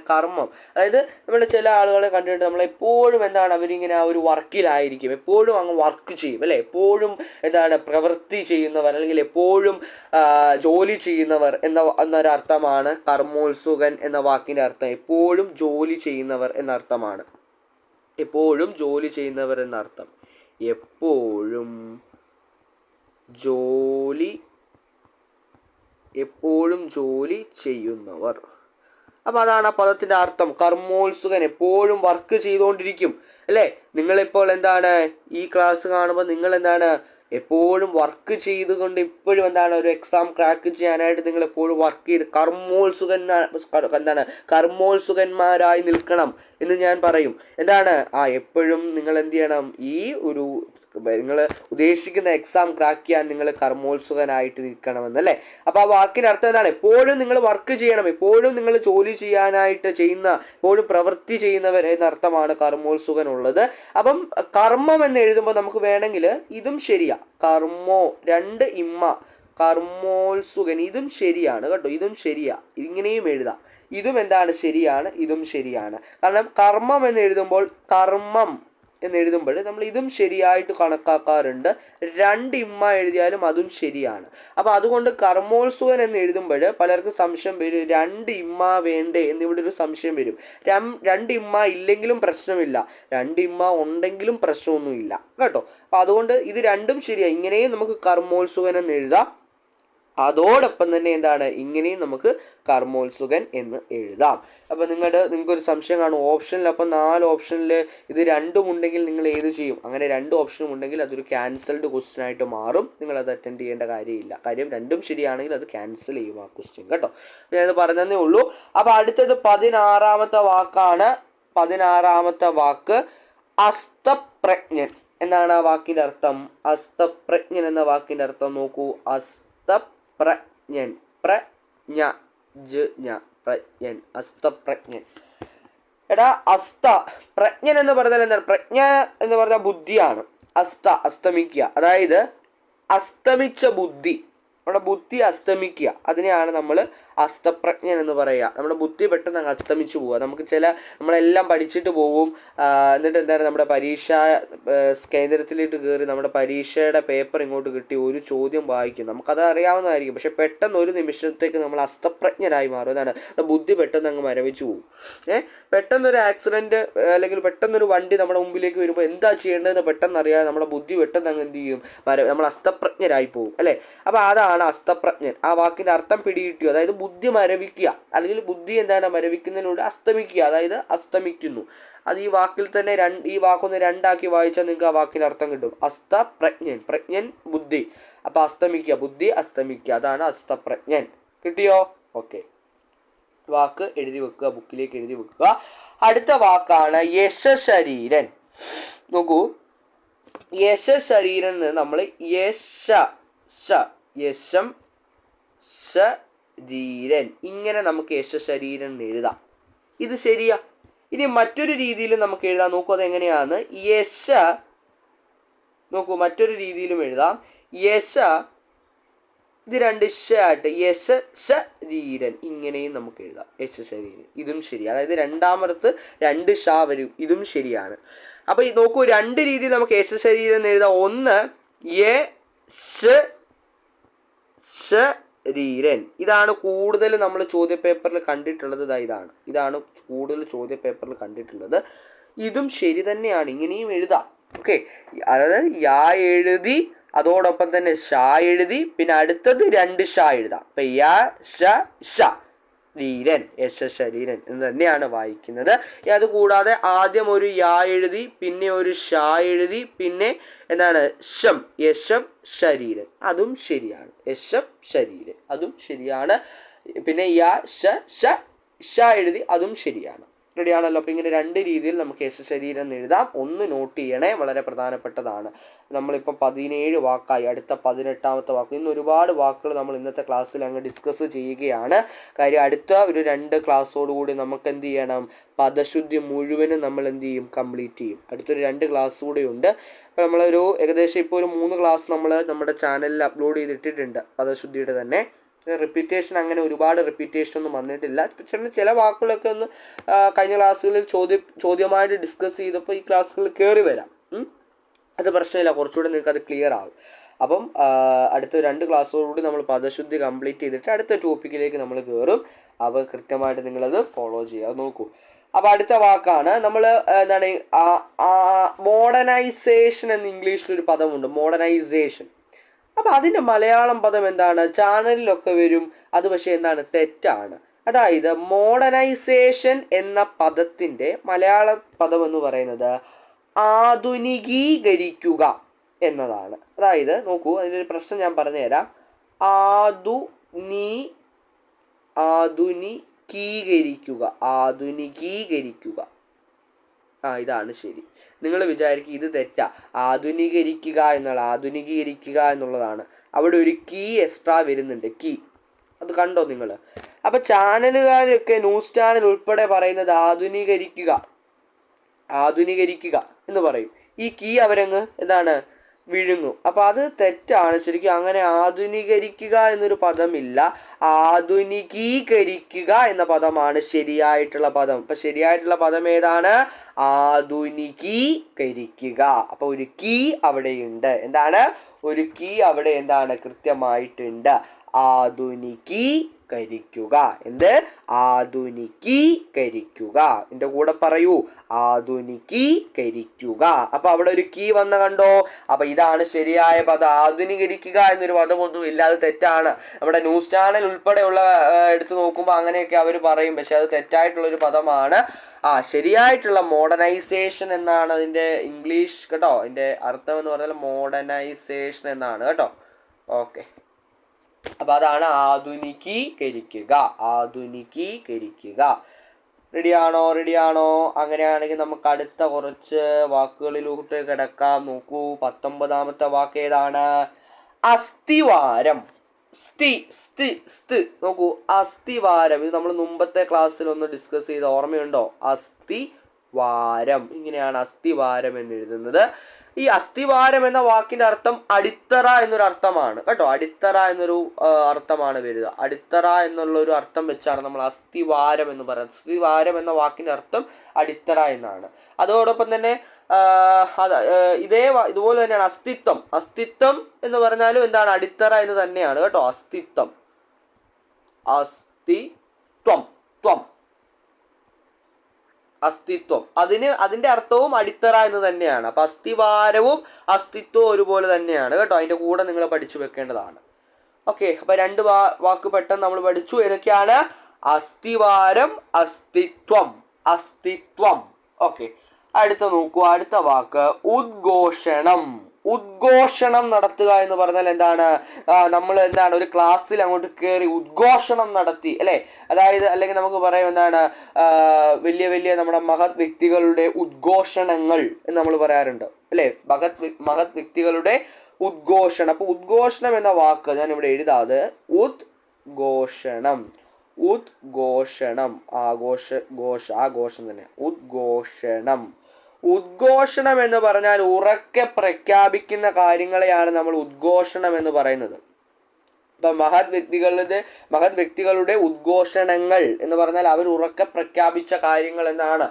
Speaker 1: കർമ്മം. അതായത് നമ്മൾ ചില ആളുകളെ കണ്ടിട്ട് നമ്മളെപ്പോഴും അവരിങ്ങനെ ആ ഒരു വർക്കിലായിരിക്കും, എപ്പോഴും അങ്ങ് വർക്ക് ചെയ്യും അല്ലേ? എപ്പോഴും പ്രവൃത്തി ചെയ്യുന്നവർ, അല്ലെങ്കിൽ എപ്പോഴും ജോലി ചെയ്യുന്നവർ എന്നൊരർത്ഥമാണ് കർമ്മോത്സുകൻ എന്ന വാക്കിൻ്റെ അർത്ഥം. എപ്പോഴും ജോലി ചെയ്യുന്നവർ എന്നർത്ഥമാണ്. എപ്പോഴും ജോലി ചെയ്യുന്നവർ എന്നർത്ഥം. എപ്പോഴും ജോലി ചെയ്യുന്നവർ. അപ്പം അതാണ് ആ പദത്തിൻ്റെ അർത്ഥം. കർമ്മോത്സുകൻ, എപ്പോഴും വർക്ക് ചെയ്തുകൊണ്ടിരിക്കും അല്ലേ? നിങ്ങളിപ്പോൾ ഈ ക്ലാസ് കാണുമ്പോൾ നിങ്ങൾ എപ്പോഴും വർക്ക് ചെയ്തുകൊണ്ട് ഇപ്പോഴും ഒരു എക്സാം ക്രാക്ക് ചെയ്യാനായിട്ട് നിങ്ങൾ എപ്പോഴും വർക്ക് ചെയ്ത് കർമ്മോത്സുകന്മാരായി നിൽക്കണം എന്ന് ഞാൻ പറയും. എന്താണ് എപ്പോഴും നിങ്ങൾ എന്ത് ചെയ്യണം, ഈ ഒരു നിങ്ങൾ ഉദ്ദേശിക്കുന്ന എക്സാം ക്രാക്ക് ചെയ്യാൻ നിങ്ങൾ കർമ്മോത്സുകനായിട്ട് നിൽക്കണമെന്നല്ലേ. അപ്പോൾ ആ വാക്കിൻ്റെ അർത്ഥം എന്താണ്? എപ്പോഴും നിങ്ങൾ വർക്ക് ചെയ്യണം, എപ്പോഴും നിങ്ങൾ ജോലി ചെയ്യാനായിട്ട് എപ്പോഴും പ്രവൃത്തി ചെയ്യുന്നവർ എന്നർത്ഥമാണ് കർമ്മോത്സുകനുള്ളത്. അപ്പം കർമ്മം എന്ന് എഴുതുമ്പോൾ നമുക്ക് വേണമെങ്കിൽ ഇതും ശരിയാ, കർമ്മോ, രണ്ട് ഇമ്മ, കർമ്മോത്സുകൻ, ഇതും ശരിയാണ് കേട്ടോ, ഇതും ശരിയാ, ഇങ്ങനെയും എഴുതാം. ഇതും എന്താണ്? ശരിയാണ്, ഇതും ശരിയാണ്. കാരണം കർമ്മം എന്ന് എഴുതുമ്പോൾ, കർമ്മം എന്ന് എഴുതുമ്പോൾ നമ്മൾ ഇതും ശരിയായിട്ട് കണക്കാക്കാറുണ്ട്. രണ്ട് ഇമ്മ എഴുതിയാലും അതും ശരിയാണ്. അപ്പോൾ അതുകൊണ്ട് കർമ്മോത്സുകൻ എന്ന് എഴുതുമ്പോൾ പലർക്കും സംശയം വരും, രണ്ട് ഇമ്മ വേണ്ടേ എന്നിവിടെ ഒരു സംശയം വരും. രണ്ട് ഇമ്മ ഇല്ലെങ്കിലും പ്രശ്നമില്ല, രണ്ട് ഇമ്മ ഉണ്ടെങ്കിലും പ്രശ്നമൊന്നുമില്ല കേട്ടോ. അപ്പോൾ അതുകൊണ്ട് ഇത് രണ്ടും ശരിയാണ്, ഇങ്ങനെയും നമുക്ക് കർമ്മോത്സുകൻ എന്ന് എഴുതാം. അതോടൊപ്പം തന്നെ എന്താണ്, ഇങ്ങനെയും നമുക്ക് കർമ്മോത്സുകൻ എന്ന് എഴുതാം. അപ്പോൾ നിങ്ങൾക്കൊരു സംശയം കാണും, ഓപ്ഷനിൽ അപ്പോൾ 4 ഓപ്ഷനിൽ ഇത് രണ്ടും ഉണ്ടെങ്കിൽ നിങ്ങൾ ഏത് ചെയ്യും? അങ്ങനെ 2 ഓപ്ഷനും ഉണ്ടെങ്കിൽ അതൊരു ക്യാൻസൽഡ് ക്വസ്റ്റ്യൻ ആയിട്ട് മാറും, നിങ്ങളത് അറ്റൻഡ് ചെയ്യേണ്ട കാര്യമില്ല. കാര്യം രണ്ടും ശരിയാണെങ്കിൽ അത് ക്യാൻസൽ ചെയ്യും ആ ക്വസ്റ്റ്യൻ കേട്ടോ. ഞാനത് പറഞ്ഞതേ ഉള്ളൂ. അപ്പോൾ അടുത്തത് 16ാമത്തെ വാക്കാണ്. 16ാമത്തെ വാക്ക് അസ്തപ്രജ്ഞൻ എന്നാണ്. ആ വാക്കിൻ്റെ അർത്ഥം അസ്തപ്രജ്ഞൻ എന്ന വാക്കിൻ്റെ അർത്ഥം നോക്കൂ. അസ്തപ്രജ്ഞൻ, പ്രജ്ഞ, പ്രജ്ഞൻ, അസ്തപ്രജ്ഞൻ. എടാ പ്രജ്ഞൻ എന്ന് പറഞ്ഞാൽ എന്താണ്? പ്രജ്ഞ എന്ന് പറഞ്ഞാൽ ബുദ്ധിയാണ്. അസ്തമിക്കുക, അതായത് അസ്തമിച്ച ബുദ്ധി, നമ്മുടെ ബുദ്ധി അസ്തമിക്കുക, അതിനെയാണ് നമ്മൾ അസ്തപ്രജ്ഞൻ എന്ന് പറയുക. നമ്മുടെ ബുദ്ധി പെട്ടെന്ന് അങ്ങ് അസ്തമിച്ചു പോവുക. നമ്മളെല്ലാം പഠിച്ചിട്ട് പോവും, എന്നിട്ട് എന്താണ്, നമ്മുടെ പരീക്ഷ കേന്ദ്രത്തിലേക്ക് കയറി നമ്മുടെ പരീക്ഷയുടെ പേപ്പർ ഇങ്ങോട്ട് കിട്ടി ഒരു ചോദ്യം വായിക്കും, നമുക്കത് അറിയാവുന്നതായിരിക്കും. പക്ഷെ പെട്ടെന്ന് ഒരു നിമിഷത്തേക്ക് നമ്മൾ അസ്തപ്രജ്ഞരായി മാറും. എന്നാണ്, നമ്മുടെ ബുദ്ധി പെട്ടെന്ന് അങ്ങ് മരവിച്ചു പോകും. പെട്ടെന്നൊരു ആക്സിഡൻറ്റ് അല്ലെങ്കിൽ പെട്ടെന്നൊരു വണ്ടി നമ്മുടെ മുമ്പിലേക്ക് വരുമ്പോൾ എന്താ ചെയ്യേണ്ടതെന്ന് പെട്ടെന്ന് അറിയാതെ നമ്മുടെ ബുദ്ധി പെട്ടെന്ന് അങ്ങ് എന്ത് ചെയ്യും, നമ്മൾ അസ്തപ്രജ്ഞരായി പോകും അല്ലേ. അപ്പോൾ അതാണ് അസ്തപ്രജ്ഞൻ. ആ വാക്കിൻ്റെ അർത്ഥം പിടികിട്ടിയോ? അതായത് ബുദ്ധി മരവിക്കുക, അല്ലെങ്കിൽ ബുദ്ധി എന്താണ് മരവിക്കുന്നതിലൂടെ അസ്തമിക്കുക, അതായത് അസ്തമിക്കുന്നു. അത് ഈ വാക്കിൽ തന്നെ ഈ വാക്കൊന്ന് രണ്ടാക്കി വായിച്ചാൽ നിങ്ങൾക്ക് ആ വാക്കിൻ്റെ അർത്ഥം കിട്ടും. അസ്തപ്രജ്ഞൻ, പ്രജ്ഞൻ ബുദ്ധി, അപ്പോൾ അസ്തമിക്കുക, ബുദ്ധി അസ്തമിക്കുക, അതാണ് അസ്തപ്രജ്ഞൻ. കിട്ടിയോ? ഓക്കെ, വാക്ക് എഴുതി വെക്കുക, ബുക്കിലേക്ക് എഴുതി വെക്കുക. അടുത്ത വാക്കാണ് യശശരീരൻ. നോക്കൂ, യശശരീരൻ നമ്മൾ യശം ശരീരൻ, ഇങ്ങനെ നമുക്ക് യശശരീരൻ എഴുതാം. ഇത് ശരിയാ. ഇനി മറ്റൊരു രീതിയിലും നമുക്ക് എഴുതാം. നോക്കൂ അതെങ്ങനെയാന്ന്. നോക്കൂ, മറ്റൊരു രീതിയിലും എഴുതാം. ഇത് രണ്ട് ആയിട്ട് യശരീരൻ, ഇങ്ങനെയും നമുക്ക് എഴുതാം. യശരീരൻ, ഇതും ശരി. അതായത് രണ്ടാമത് 2 ഷ വരും, ഇതും ശരിയാണ്. അപ്പോൾ നോക്കൂ, 2 രീതിയിൽ നമുക്ക് യശരീരൻ എഴുതാം. ഒന്ന് ശരീരൻ, ഇതാണ് കൂടുതൽ നമ്മൾ ചോദ്യപേപ്പറിൽ കണ്ടിട്ടുള്ളത്. ഇതാണ് കൂടുതൽ ചോദ്യപേപ്പറിൽ കണ്ടിട്ടുള്ളത്. ഇതും ശരി തന്നെയാണ്, ഇങ്ങനെയും എഴുതാം. ഓക്കെ, അതായത് യാ എഴുതി അതോടൊപ്പം തന്നെ ഷ എഴുതി, പിന്നെ അടുത്തത് 2 ഷ എഴുതാം. അപ്പം ശരീരൻ, യശരീരൻ എന്ന് തന്നെയാണ് വായിക്കുന്നത്. അതുകൂടാതെ ആദ്യം ഒരു യാ എഴുതി, പിന്നെ ഒരു ഷ എഴുതി, പിന്നെ എന്താണ് യശം ശരീരൻ, അതും ശരിയാണ്. യശം ശരീരൻ, അതും ശരിയാണ്. പിന്നെ ഷ എഴുതി, അതും ശരിയാണ്. റെഡിയാണല്ലോ. അപ്പോൾ ഇങ്ങനെ 2 രീതിയിൽ നമുക്ക് യശശരീരം എഴുതാം. ഒന്ന് നോട്ട് ചെയ്യണേ, വളരെ പ്രധാനപ്പെട്ടതാണ്. നമ്മളിപ്പോൾ 17 വാക്കായി, അടുത്ത 18ാമത്തെ വാക്ക്. ഇന്ന് ഒരുപാട് വാക്കുകൾ നമ്മൾ ഇന്നത്തെ ക്ലാസ്സിൽ അങ്ങ് ഡിസ്കസ് ചെയ്യുകയാണ്. കാര്യം അടുത്ത ഒരു 2 ക്ലാസ്സോടുകൂടി നമുക്ക് എന്ത് ചെയ്യണം, പദശുദ്ധി മുഴുവനും നമ്മൾ എന്ത് ചെയ്യും, കംപ്ലീറ്റ് ചെയ്യും. അടുത്തൊരു 2 ക്ലാസ് കൂടെ ഉണ്ട്. അപ്പോൾ നമ്മളൊരു ഏകദേശം ഇപ്പോൾ ഒരു 3 ക്ലാസ് നമ്മൾ നമ്മുടെ ചാനലിൽ അപ്ലോഡ് ചെയ്തിട്ടിട്ടുണ്ട് പദശുദ്ധിയുടെ തന്നെ. റിപ്പീറ്റേഷൻ അങ്ങനെ ഒരുപാട് റിപ്പീറ്റേഷൻ ഒന്നും വന്നിട്ടില്ല. ചില വാക്കുകളൊക്കെ ഒന്ന് കഴിഞ്ഞ ക്ലാസ്സുകളിൽ ചോദ്യമായിട്ട് ഡിസ്കസ് ചെയ്തപ്പോൾ ഈ ക്ലാസ്സുകളിൽ കയറി വരാം. അത് പ്രശ്നമില്ല, കുറച്ചുകൂടെ നിങ്ങൾക്ക് അത് ക്ലിയർ ആകും. അപ്പം അടുത്ത 2 ക്ലാസ്സോടുകൂടി നമ്മൾ പദശുദ്ധി കംപ്ലീറ്റ് ചെയ്തിട്ട് അടുത്ത ടോപ്പിക്കിലേക്ക് നമ്മൾ കയറും. അപ്പോൾ കൃത്യമായിട്ട് നിങ്ങളത് ഫോളോ ചെയ്യുക, നോക്കൂ. അപ്പോൾ അടുത്ത വാക്കാണ് നമ്മൾ എന്താണ്, മോഡേണൈസേഷൻ എന്ന് ഇംഗ്ലീഷിലൊരു പദമുണ്ട്, മോഡേണൈസേഷൻ. അപ്പോൾ അതിൻ്റെ മലയാളം പദം എന്താണ്? ചാനലിലൊക്കെ വരും, അത് പക്ഷേ എന്താണ്, തെറ്റാണ്. അതായത് മോഡേണൈസേഷൻ എന്ന പദത്തിൻ്റെ മലയാള പദം എന്ന് പറയുന്നത് ആധുനികീകരിക്കുക എന്നതാണ്. അതായത് നോക്കൂ, അതിൻ്റെ ഒരു പ്രശ്നം ഞാൻ പറഞ്ഞുതരാം. ആധുനികീകരിക്കുക. ഇതാണ് ശരി. നിങ്ങൾ വിചാരിക്കും ഇത് തെറ്റാ, ആധുനികരിക്കുക എന്നുള്ളതാണ്. അവിടെ ഒരു കീ എക്സ്ട്രാ വരുന്നുണ്ട്, കീ. അത് കണ്ടോ നിങ്ങൾ? അപ്പം ചാനലുകാരൊക്കെ ന്യൂസ് ചാനൽ ഉൾപ്പെടെ പറയുന്നത് ആധുനികരിക്കുക എന്ന് പറയും. ഈ കീ അവരങ്ങ് വിഴുങ്ങും. അപ്പോൾ അത് തെറ്റാണ് ശരിക്കും. അങ്ങനെ ആധുനികരിക്കുക എന്നൊരു പദമില്ല, ആധുനികീകരിക്കുക എന്ന പദമാണ് ശരിയായിട്ടുള്ള പദം. അപ്പം ശരിയായിട്ടുള്ള പദം ഏതാണ്? ആധുനികീകരിക്കുക. അപ്പോൾ ഒരു കീ അവിടെയുണ്ട്. ഒരു കീ അവിടെ കൃത്യമായിട്ടുണ്ട്. ആധുനികീകരിക്കുക. ആധുനികീകരിക്കുക. എൻ്റെ കൂടെ പറയൂ, ആധുനികീകരിക്കുക. അപ്പൊ അവിടെ ഒരു കീ വന്ന കണ്ടോ? അപ്പൊ ഇതാണ് ശരിയായ പദം. ആധുനികരിക്കുക എന്നൊരു പദമൊന്നും ഇല്ല, അത് തെറ്റാണ്. നമ്മുടെ ന്യൂസ് ചാനൽ ഉൾപ്പെടെയുള്ള എടുത്തു നോക്കുമ്പോൾ അങ്ങനെയൊക്കെ അവർ പറയും, പക്ഷെ അത് തെറ്റായിട്ടുള്ളൊരു പദമാണ്. ശരിയായിട്ടുള്ള മോഡേണൈസേഷൻ എന്നാണ് അതിൻ്റെ ഇംഗ്ലീഷ് കേട്ടോ. അതിൻ്റെ അർത്ഥം എന്ന് പറഞ്ഞാൽ മോഡേണൈസേഷൻ എന്നാണ് കേട്ടോ. ഓക്കെ, അപ്പം അതാണ് ആധുനികീകരിക്കുക. റെഡിയാണോ? അങ്ങനെയാണെങ്കിൽ നമുക്ക് അടുത്ത കുറച്ച് വാക്കുകളിലോട്ട് കിടക്കാം. നോക്കൂ, 19ാമത്തെ വാക്ക് ഏതാണ്? അസ്ഥിവാരം. നോക്കൂ, അസ്ഥിവാരം. ഇത് നമ്മൾ മുമ്പത്തെ ക്ലാസ്സിൽ ഒന്ന് ഡിസ്കസ് ചെയ്ത് ഓർമ്മയുണ്ടോ? അസ്ഥിവാരം. ഇങ്ങനെയാണ് അസ്ഥിവാരം എന്ന് എഴുതുന്നത്. ഈ അസ്ഥിവാരം എന്ന വാക്കിന്റെ അർത്ഥം അടിത്തറ എന്നൊരു അർത്ഥമാണ് കേട്ടോ. അടിത്തറ എന്നൊരു അർത്ഥമാണ് വരിക. അടിത്തറ എന്നുള്ള ഒരു അർത്ഥം വെച്ചാണ് നമ്മൾ അസ്ഥിവാരം എന്ന് പറയുന്നത്. അസ്ഥിവാരം എന്ന വാക്കിന്റെ അർത്ഥം അടിത്തറ എന്നാണ്. അതോടൊപ്പം തന്നെ ഇതുപോലെ തന്നെയാണ് അസ്തിത്വം എന്ന് പറഞ്ഞാലും അടിത്തറ എന്ന് തന്നെയാണ് കേട്ടോ. അസ്തിത്വം അതിന്റെ അർത്ഥവും അടിത്തറ എന്ന് തന്നെയാണ്. അപ്പൊ അസ്ഥിവാരവും അസ്തിത്വവും ഒരുപോലെ തന്നെയാണ് കേട്ടോ. അതിന്റെ കൂടെ നിങ്ങൾ പഠിച്ചു വെക്കേണ്ടതാണ്. ഓക്കെ, അപ്പൊ 2 വാക്ക് പെട്ടെന്ന് നമ്മൾ പഠിച്ചു. ഏതൊക്കെയാണ്? അസ്ഥിവാരം, അസ്തിത്വം. ഓക്കെ, അടുത്ത നോക്കൂ, അടുത്ത വാക്ക് ഉദ്ഘോഷണം നടത്തുക എന്ന് പറഞ്ഞാൽ നമ്മൾ ഒരു ക്ലാസ്സിൽ അങ്ങോട്ട് കയറി ഉദ്ഘോഷണം നടത്തി അല്ലേ? അതായത് അല്ലെങ്കിൽ നമുക്ക് പറയാം വലിയ വലിയ നമ്മുടെ മഹത് വ്യക്തികളുടെ ഉദ്ഘോഷണങ്ങൾ എന്ന് നമ്മൾ പറയാറുണ്ട് അല്ലേ? മഹത് വ്യക്തികളുടെ ഉദ്ഘോഷണം. അപ്പൊ ഉദ്ഘോഷണം എന്ന വാക്ക് ഞാൻ ഇവിടെ എഴുതാതെ ഉദ്ഘോഷണം ആഘോഷം തന്നെ. ഉദ്ഘോഷണം എന്ന് പറഞ്ഞാൽ ഉറക്കെ പ്രഖ്യാപിക്കുന്ന കാര്യങ്ങളെയാണ് നമ്മൾ ഉദ്ഘോഷണം എന്ന് പറയുന്നത്. ഇപ്പൊ മഹത് വ്യക്തികളുടെ ഉദ്ഘോഷണങ്ങൾ എന്ന് പറഞ്ഞാൽ അവർ ഉറക്കെ പ്രഖ്യാപിച്ച കാര്യങ്ങൾ എന്നാണ്.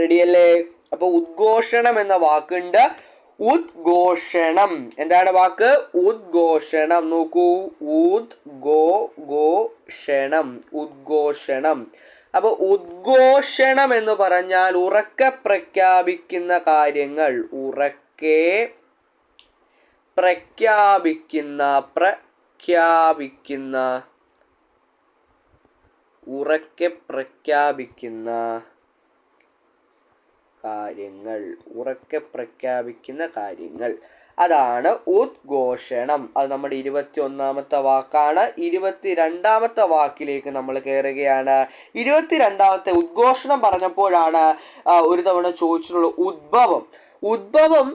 Speaker 1: റെഡിയല്ലേ? അപ്പൊ ഉദ്ഘോഷണം എന്ന വാക്കുണ്ട്. ഉദ്ഘോഷണം എന്താണ് വാക്ക്? ഉദ്ഘോഷണം. നോക്കൂ, ഉദ്ഘോഷണം. അപ്പൊ ഉദ്ഘോഷണം എന്ന് പറഞ്ഞാൽ ഉറക്കെ പ്രഖ്യാപിക്കുന്ന കാര്യങ്ങൾ. ഉറക്കെ പ്രഖ്യാപിക്കുന്ന കാര്യങ്ങൾ അതാണ് ഉദ്ഘോഷണം. അത് നമ്മുടെ 21ാമത്തെ വാക്കാണ്. 22ാമത്തെ വാക്കിലേക്ക് നമ്മൾ കയറുകയാണ്. 22ാമത്തെ ഉദ്ഘോഷണം പറഞ്ഞപ്പോഴാണ് ഒരു തവണ ചോദിച്ചിട്ടുള്ള ഉദ്ഭവം.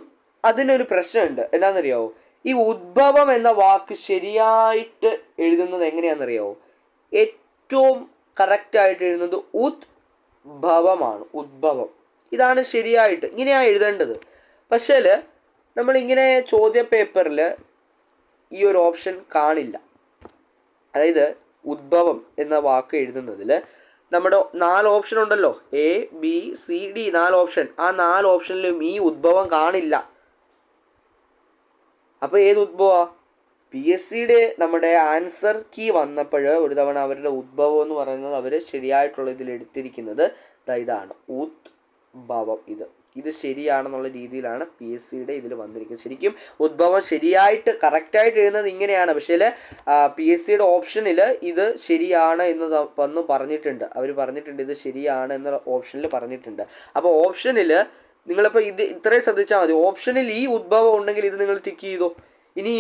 Speaker 1: അതിനൊരു പ്രശ്നമുണ്ട്. എന്താണെന്നറിയാവോ? ഈ ഉദ്ഭവം എന്ന വാക്ക് ശരിയായിട്ട് എഴുതുന്നത് എങ്ങനെയാണെന്നറിയാവോ? ഏറ്റവും കറക്റ്റായിട്ട് എഴുതുന്നത് ഉദ്ഭവമാണ്. ഇതാണ് ശരിയായിട്ട്, ഇങ്ങനെയാണ് എഴുതേണ്ടത്. പക്ഷേ നമ്മളിങ്ങനെ ചോദ്യ പേപ്പറിൽ ഈ ഒരു ഓപ്ഷൻ കാണില്ല. അതായത് ഉദ്ഭവം എന്ന വാക്ക് എഴുതുന്നതിൽ നമ്മുടെ 4 ഓപ്ഷൻ ഉണ്ടല്ലോ, ABCD 4 ഓപ്ഷൻ. ആ 4 ഓപ്ഷനിലും ഈ ഉദ്ഭവം കാണില്ല. അപ്പോൾ ഏത് ഉദ്ഭവ? PSCയുടെ നമ്മുടെ ആൻസർ കീ വന്നപ്പോൾ ഒരു തവണ അവരുടെ ഉദ്ഭവം എന്ന് പറയുന്നത് അവർ ശരിയായിട്ടുള്ള ഇതിൽ എടുത്തിരിക്കുന്നത് ഇതാണ് ഉദ്ഭവം. ഇത് ശരിയാണെന്നുള്ള രീതിയിലാണ് PSCയുടെ ഇതിൽ വന്നിരിക്കുന്നത്. ശരിക്കും ഉദ്ഭവം ശരിയായിട്ട് കറക്റ്റായിട്ട് എഴുതുന്നത് ഇങ്ങനെയാണ്. പക്ഷേ PSCയുടെ ഓപ്ഷനിൽ ഇത് ശരിയാണ് എന്ന് വന്ന് പറഞ്ഞിട്ടുണ്ട്. അവർ പറഞ്ഞിട്ടുണ്ട് ഇത് ശരിയാണ് എന്ന ഓപ്ഷനിൽ പറഞ്ഞിട്ടുണ്ട്. അപ്പോൾ ഓപ്ഷനിൽ നിങ്ങളിപ്പോൾ ഇത്രയും ശ്രദ്ധിച്ചാൽ മതി. ഓപ്ഷനിൽ ഈ ഉദ്ഭവം ഉണ്ടെങ്കിൽ ഇത് നിങ്ങൾ ടിക്ക് ചെയ്തോ. ഇനി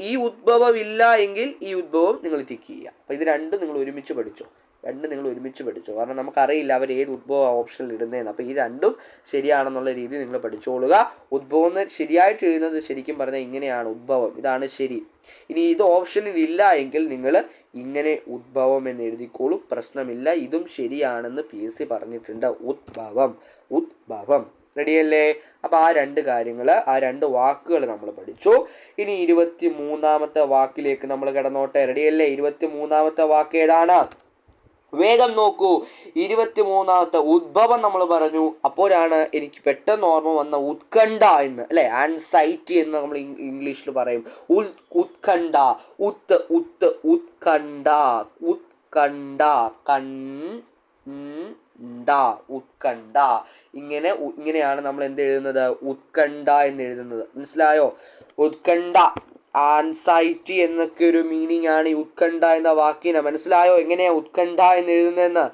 Speaker 1: ഈ ഉദ്ഭവം ഇല്ല എങ്കിൽ ഈ ഉദ്ഭവം നിങ്ങൾ ടിക്ക് ചെയ്യുക. അപ്പോൾ ഇത് രണ്ടും നിങ്ങൾ ഒരുമിച്ച് പഠിച്ചോ. രണ്ടും നിങ്ങൾ ഒരുമിച്ച് പഠിച്ചോ, കാരണം നമുക്കറിയില്ല അവർ ഏത് ഉദ്ഭവ ഓപ്ഷനിൽ ഇടുന്നതെന്ന്. അപ്പോൾ ഈ രണ്ടും ശരിയാണെന്നുള്ള രീതി നിങ്ങൾ പഠിച്ചോളുക. ഉദ്ഭവം എന്ന് ശരിയായിട്ട് എഴുതുന്നത് ശരിക്കും പറഞ്ഞാൽ ഇങ്ങനെയാണ്, ഉദ്ഭവം, ഇതാണ് ശരി. ഇനി ഇത് ഓപ്ഷനിൽ ഇല്ല എങ്കിൽ നിങ്ങൾ ഇങ്ങനെ ഉദ്ഭവം എന്ന് എഴുതിക്കോളും, പ്രശ്നമില്ല. ഇതും ശരിയാണെന്ന് PSC പറഞ്ഞിട്ടുണ്ട്. ഉദ്ഭവം. റെഡിയല്ലേ? അപ്പോൾ ആ രണ്ട് കാര്യങ്ങൾ, ആ രണ്ട് വാക്കുകൾ നമ്മൾ പഠിച്ചു. ഇനി 23ാമത്തെ വാക്കിലേക്ക് നമ്മൾ കിടന്നോട്ടെ. റെഡിയല്ലേ? 23ാമത്തെ വാക്ക് ഏതാണ്? വേഗം നോക്കൂ. 23ാമത്തെ ഉദ്ഭവം നമ്മൾ പറഞ്ഞു. അപ്പോഴാണ് എനിക്ക് പെട്ടെന്ന് ഓർമ്മ വന്ന ഉത്കണ്ഠ എന്ന്, അല്ലെ? ആൻസൈറ്റി എന്ന് നമ്മൾ ഇംഗ്ലീഷിൽ പറയും. ഉത്കണ്ഠ, ഉത്കണ്ഠ. ഇങ്ങനെയാണ് നമ്മൾ എന്ത് എഴുതുന്നത്? ഉത്കണ്ഠ എന്ന് എഴുതുന്നത്. മനസ്സിലായോ? ഉത്കണ്ഠ, ആൻസൈറ്റി എന്നൊക്കെ ഒരു മീനിങ് ആണ് ഈ ഉത്കണ്ഠ എന്ന വാക്കിന്. മനസ്സിലായോ എങ്ങനെയാ ഉത്കണ്ഠ എന്ന് എഴുതുന്നതെന്ന്?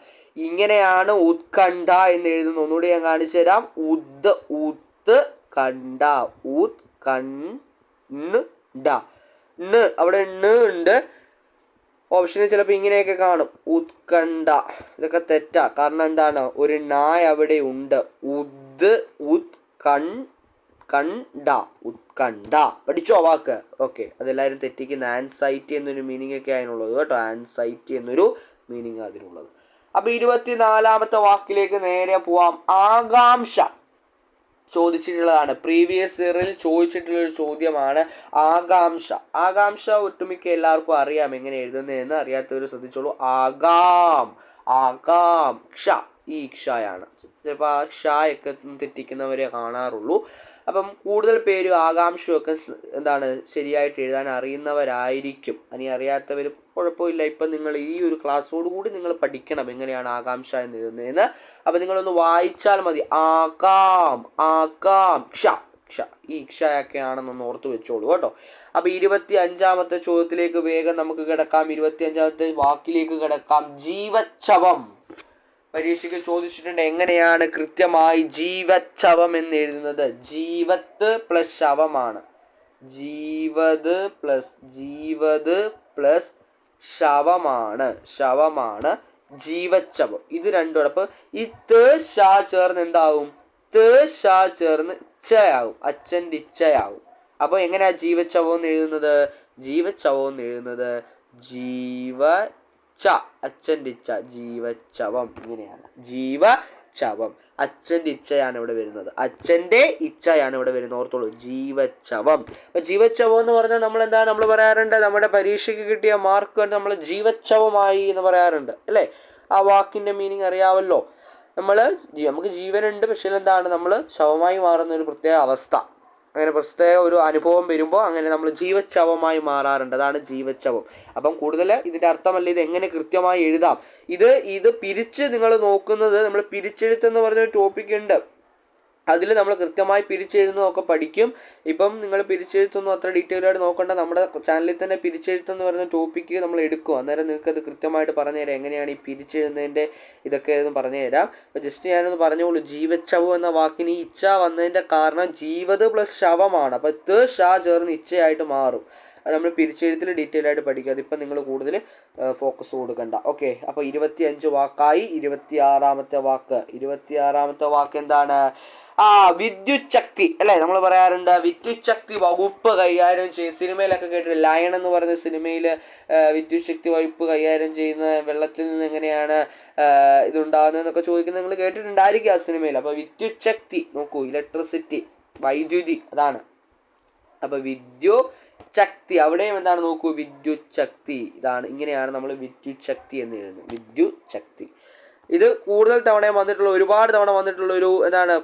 Speaker 1: ഇങ്ങനെയാണ് ഉത്കണ്ഠ എന്ന് എഴുതുന്നത്. ഒന്നുകൂടി ഞാൻ കാണിച്ചു തരാം. ഉത്കണ്ഠ, അവിടെ ഉണ്ട്. ഓപ്ഷന് ചിലപ്പോൾ ഇങ്ങനെയൊക്കെ കാണും, ഉത്കണ്ഠ. ഇതൊക്കെ തെറ്റാ. കാരണം എന്താണ്? ഒരു നായ് അവിടെ ഉണ്ട്. ഉത്കണ്ഠ. പഠിച്ചോ വാക്ക്? ഓക്കെ. അതെല്ലാവരും തെറ്റിക്കുന്ന ആൻസൈറ്റി എന്നൊരു മീനിങ് ഒക്കെ അതിനുള്ളത് കേട്ടോ. ആൻസൈറ്റി എന്നൊരു മീനിങ് അതിനുള്ളത്. അപ്പോൾ 24ാമത്തെ വാക്കിലേക്ക് നേരെ പോവാം. ആകാംക്ഷ ചോദിച്ചിട്ടുള്ളതാണ്. പ്രീവിയസ് ഇയറിൽ ചോദിച്ചിട്ടുള്ളൊരു ചോദ്യമാണ് ആകാംക്ഷ. ഒട്ടുമിക്ക എല്ലാവർക്കും അറിയാം എങ്ങനെ എഴുതുന്നതെന്ന്. അറിയാത്തവർ ശ്രദ്ധിച്ചോളൂ. ആകാംക്ഷ, ഈ ക്ഷയാണ്. ചിലപ്പോൾ ആ ക്ഷയൊക്കെ തെറ്റിക്കുന്നവരെ കാണാറുള്ളൂ. അപ്പം കൂടുതൽ പേര് ആകാംക്ഷയൊക്കെ എന്താണ് ശരിയായിട്ട് എഴുതാൻ അറിയുന്നവരായിരിക്കും. ഇനി അറിയാത്തവർ കുഴപ്പമില്ല. ഇപ്പം നിങ്ങൾ ഈ ഒരു ക്ലാസ്സോടുകൂടി നിങ്ങൾ പഠിക്കണം എങ്ങനെയാണ് ആകാംക്ഷ എന്ന് എഴുതുന്നതെന്ന്. അപ്പം നിങ്ങളൊന്ന് വായിച്ചാൽ മതി. ആകാംക്ഷ, ഈ ക്ഷയൊക്കെയാണെന്നൊന്ന് ഓർത്ത് വെച്ചോളൂ കേട്ടോ. അപ്പോൾ 25ാമത്തെ ചോദ്യത്തിലേക്ക് വേഗം നമുക്ക് കിടക്കാം. 25ാമത്തെ വാക്കിലേക്ക് കിടക്കാം. ജീവച്ഛവം. പരീക്ഷയ്ക്ക് ചോദിച്ചിട്ടുണ്ട് എങ്ങനെയാണ് കൃത്യമായി ജീവച്ഛവം എന്ന് എഴുതുന്നത്. ജീവത്ത് പ്ലസ് ശവമാണ്. ജീവത് പ്ലസ് ശവമാണ് ജീവച്ഛവം. ഇത് രണ്ടും. അപ്പോൾ ഈ ശ ചേർന്ന് എന്താവും? ശ ചേർന്ന് ഇച്ഛയാവും. അച്ഛൻ്റെ ഇച്ഛയാവും. അപ്പോൾ എങ്ങനെയാ ജീവച്ഛവം എന്ന് എഴുതുന്നത്? അച്ഛൻ്റെ ഇച്ഛ, ജീവച്ഛവം. ഇങ്ങനെയാണ് ജീവച്ഛവം. അച്ഛൻ്റെ ഇച്ഛയാണ് ഇവിടെ വരുന്നത്. ഓർത്തോളൂ. ജീവച്ഛവം. അപ്പോൾ ജീവച്ഛവം എന്ന് പറഞ്ഞാൽ നമ്മൾ പറയാറുണ്ട്, നമ്മുടെ പരീക്ഷയ്ക്ക് കിട്ടിയ മാർക്ക് കൊണ്ട് നമ്മൾ ജീവച്ഛവമായി എന്ന് പറയാറുണ്ട്, അല്ലേ? ആ വാക്കിൻ്റെ മീനിങ് അറിയാമല്ലോ. നമുക്ക് ജീവനുണ്ട്, പക്ഷേ നമ്മൾ ശവമായി മാറുന്ന ഒരു പ്രത്യേക അവസ്ഥ, അങ്ങനെ പ്രത്യേക ഒരു അനുഭവം വരുമ്പോൾ അങ്ങനെ നമ്മൾ ജീവച്ഛവമായി മാറാറുണ്ട്. അതാണ് ജീവച്ഛവം. അപ്പം കൂടുതൽ ഇതിൻ്റെ അർത്ഥമല്ല, ഇത് എങ്ങനെ കൃത്യമായി എഴുതാം. ഇത് പിരിച്ച് നിങ്ങൾ നോക്കുന്നത്, നമ്മൾ പിരിച്ചെഴുത്തെന്ന് പറഞ്ഞൊരു ടോപ്പിക് ഉണ്ട്. അതിൽ നമ്മൾ കൃത്യമായി പിരിച്ചെഴുതുന്നതൊക്കെ പഠിക്കും. ഇപ്പം നിങ്ങൾ പിരിച്ചെഴുത്തൊന്നും അത്ര ഡീറ്റെയിൽ ആയിട്ട് നോക്കേണ്ട. നമ്മുടെ ചാനലിൽ തന്നെ പിരിച്ചെഴുത്തെന്ന് പറയുന്ന ടോപ്പിക്ക് നമ്മൾ എടുക്കും. അന്നേരം നിങ്ങൾക്കത് കൃത്യമായിട്ട് പറഞ്ഞുതരാം എങ്ങനെയാണ് ഈ പിരിച്ചെഴുതുന്നതിൻ്റെ ഇതൊക്കെ എന്ന് പറഞ്ഞുതരാം. അപ്പോൾ ജസ്റ്റ് ഞാനൊന്ന് പറഞ്ഞോളൂ. ജീവച്ഛവം എന്ന വാക്കിന് ഇച്ഛ വന്നതിൻ്റെ കാരണം ജീവത് പ്ലസ് ശവമാണ്. അപ്പോൾ ശ ചേർന്ന് ഇച്ഛയായിട്ട് മാറും. അത് നമ്മൾ പിരിച്ചെഴുത്തിൽ ഡീറ്റെയിൽ ആയിട്ട് പഠിക്കുക. അതിപ്പോൾ നിങ്ങൾ കൂടുതൽ ഫോക്കസ് കൊടുക്കണ്ട. ഓക്കെ. അപ്പോൾ 25 വാക്കായി. 26ാമത്തെ വാക്ക് എന്താണ്? വിദ്യുത് ശക്തി, അല്ലേ? നമ്മൾ പറയാറുണ്ട് വിദ്യുത് ശക്തി വകുപ്പ് കൈകാര്യം ചെയ്യും. സിനിമയിലൊക്കെ കേട്ടിട്ട് ലയൺ എന്ന് പറയുന്ന സിനിമയിൽ വിദ്യുത് ശക്തി വകുപ്പ് കൈകാര്യം ചെയ്യുന്ന വെള്ളത്തിൽ നിന്ന് എങ്ങനെയാണ് ഇതുണ്ടാകുന്നതെന്നൊക്കെ ചോദിക്കുന്നത് നിങ്ങൾ കേട്ടിട്ടുണ്ടായിരിക്കും ആ സിനിമയിൽ. അപ്പോൾ വിദ്യുത് ശക്തി നോക്കൂ, ഇലക്ട്രിസിറ്റി, വൈദ്യുതി, അതാണ്. അപ്പോൾ വിദ്യുത് ശക്തി അവിടെയും എന്താണ് നോക്കൂ, വിദ്യുത് ശക്തി. ഇതാണ്, ഇങ്ങനെയാണ് നമ്മൾ വിദ്യുത് ശക്തി എന്ന് എഴുതുന്നത്. വിദ്യുത് ശക്തി. ഇത് കൂടുതൽ തവണ ഒരുപാട് തവണ വന്നിട്ടുള്ള ഒരു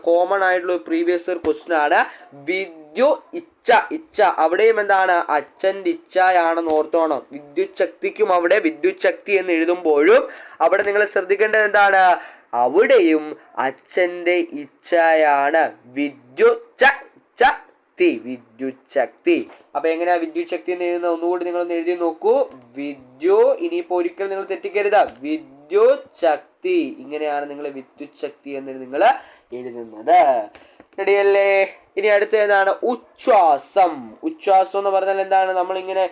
Speaker 1: കോമൺ ആയിട്ടുള്ള പ്രീവിയസ് ഇയർ ക്വസ്റ്റ്യൻ ആണ്. ഇച്ഛ അവിടെയും എന്താണ്? അച്ഛൻ്റെ ഇച്ഛയാണെന്ന് ഓർത്തോണം. വിദ്യുത് ശക്തിക്കും അവിടെ വിദ്യുത് ശക്തി എന്ന് എഴുതുമ്പോഴും അവിടെ നിങ്ങൾ ശ്രദ്ധിക്കേണ്ടത് എന്താണ്? അവിടെയും അച്ഛൻ്റെ ഇച്ഛയാണ്. വിദ്യുത് ശക്തി. അപ്പൊ എങ്ങനെയാ വിദ്യുത് ശക്തി എന്ന് എഴുതുന്നത്? ഒന്നുകൂടി നിങ്ങളൊന്ന് എഴുതി നോക്കൂ. ഇനിയിപ്പോ ഒരിക്കൽ നിങ്ങൾ തെറ്റിക്കരുത്. വിദ്യുത് ശക്തി, ഇങ്ങനെയാണ് നിങ്ങൾ വിദ്യുത് ശക്തി എന്ന് നിങ്ങൾ എഴുതുന്നത്. റെഡിയല്ലേ? ഇനി അടുത്ത ഏതാണ്? ഉച്ഛ്വാസം എന്ന് പറഞ്ഞാൽ എന്താണ്? നമ്മളിങ്ങനെ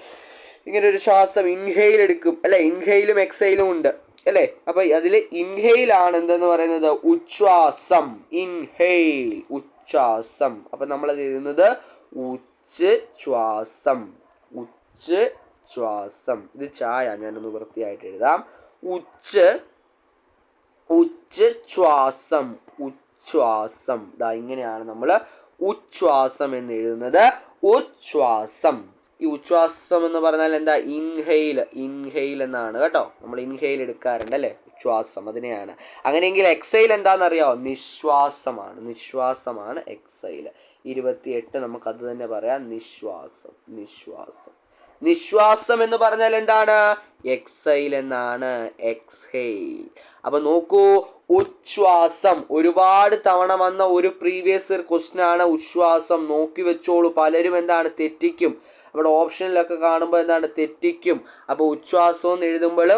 Speaker 1: ഒരു ശ്വാസം ഇൻഹെയിൽ എടുക്കും, അല്ലെ? ഇൻഹെയിലും എക്സെയിലും ഉണ്ട്. അല്ലേ? അപ്പൊ അതിൽ ഇൻഹെയിൽ ആണ് എന്തെന്ന് പറയുന്നത്? ഉച്ഛ്വാസം. ഇൻഹെയിൽ, ഉച്ഛ്വാസം. അപ്പൊ നമ്മളത് എഴുതുന്നത് ഉച്ഛ്വാസം. ഉച്ഛ്വാസം. ഇത് ചായ, ഞാനൊന്ന് വൃത്തിയായിട്ട് എഴുതാം. ഉച്ഛ്വാസം. ഉച്ഛ്വാസം. ദാ ഇങ്ങനെയാണ് നമ്മൾ ഉച്ഛ്വാസം എന്ന് എഴുതുന്നത്. ഉച്ഛ്വാസം. ഈ ഉച്ഛ്വാസം എന്ന് പറഞ്ഞാൽ എന്താ? ഇൻഹെയിൽ. ഇൻഹെയിൽ എന്നാണ് കേട്ടോ. നമ്മൾ ഇൻഹെയിൽ എടുക്കാറുണ്ട് അല്ലേ? ഉച്ഛ്വാസം അതിനെയാണ്. അങ്ങനെയെങ്കിൽ എക്സൈൽ എന്താണെന്നറിയാമോ? നിശ്വാസമാണ്. നിശ്വാസമാണ് എക്സൈൽ. 28 നമുക്കത് തന്നെ പറയാം. നിശ്വാസം. നിശ്വാസം. നിശ്വാസം എന്ന് പറഞ്ഞാൽ എന്താണ്? എക്സൈൽ എന്നാണ്. എക്സ്ഹെയിൽ. അപ്പൊ നോക്കൂ, ഉച്ഛ്വാസം ഒരുപാട് തവണ വന്ന ഒരു പ്രീവിയസ് ഇയർ ക്വസ്റ്റ്യൻ ആണ് ഉച്ഛ്വാസം. നോക്കി വെച്ചോളൂ. പലരും എന്താണ് തെറ്റിക്കും. അവിടെ ഓപ്ഷനിലൊക്കെ കാണുമ്പോൾ എന്താണ് തെറ്റിക്കും. അപ്പൊ ഉച്ഛ്വാസം എന്ന് എഴുതുമ്പോൾ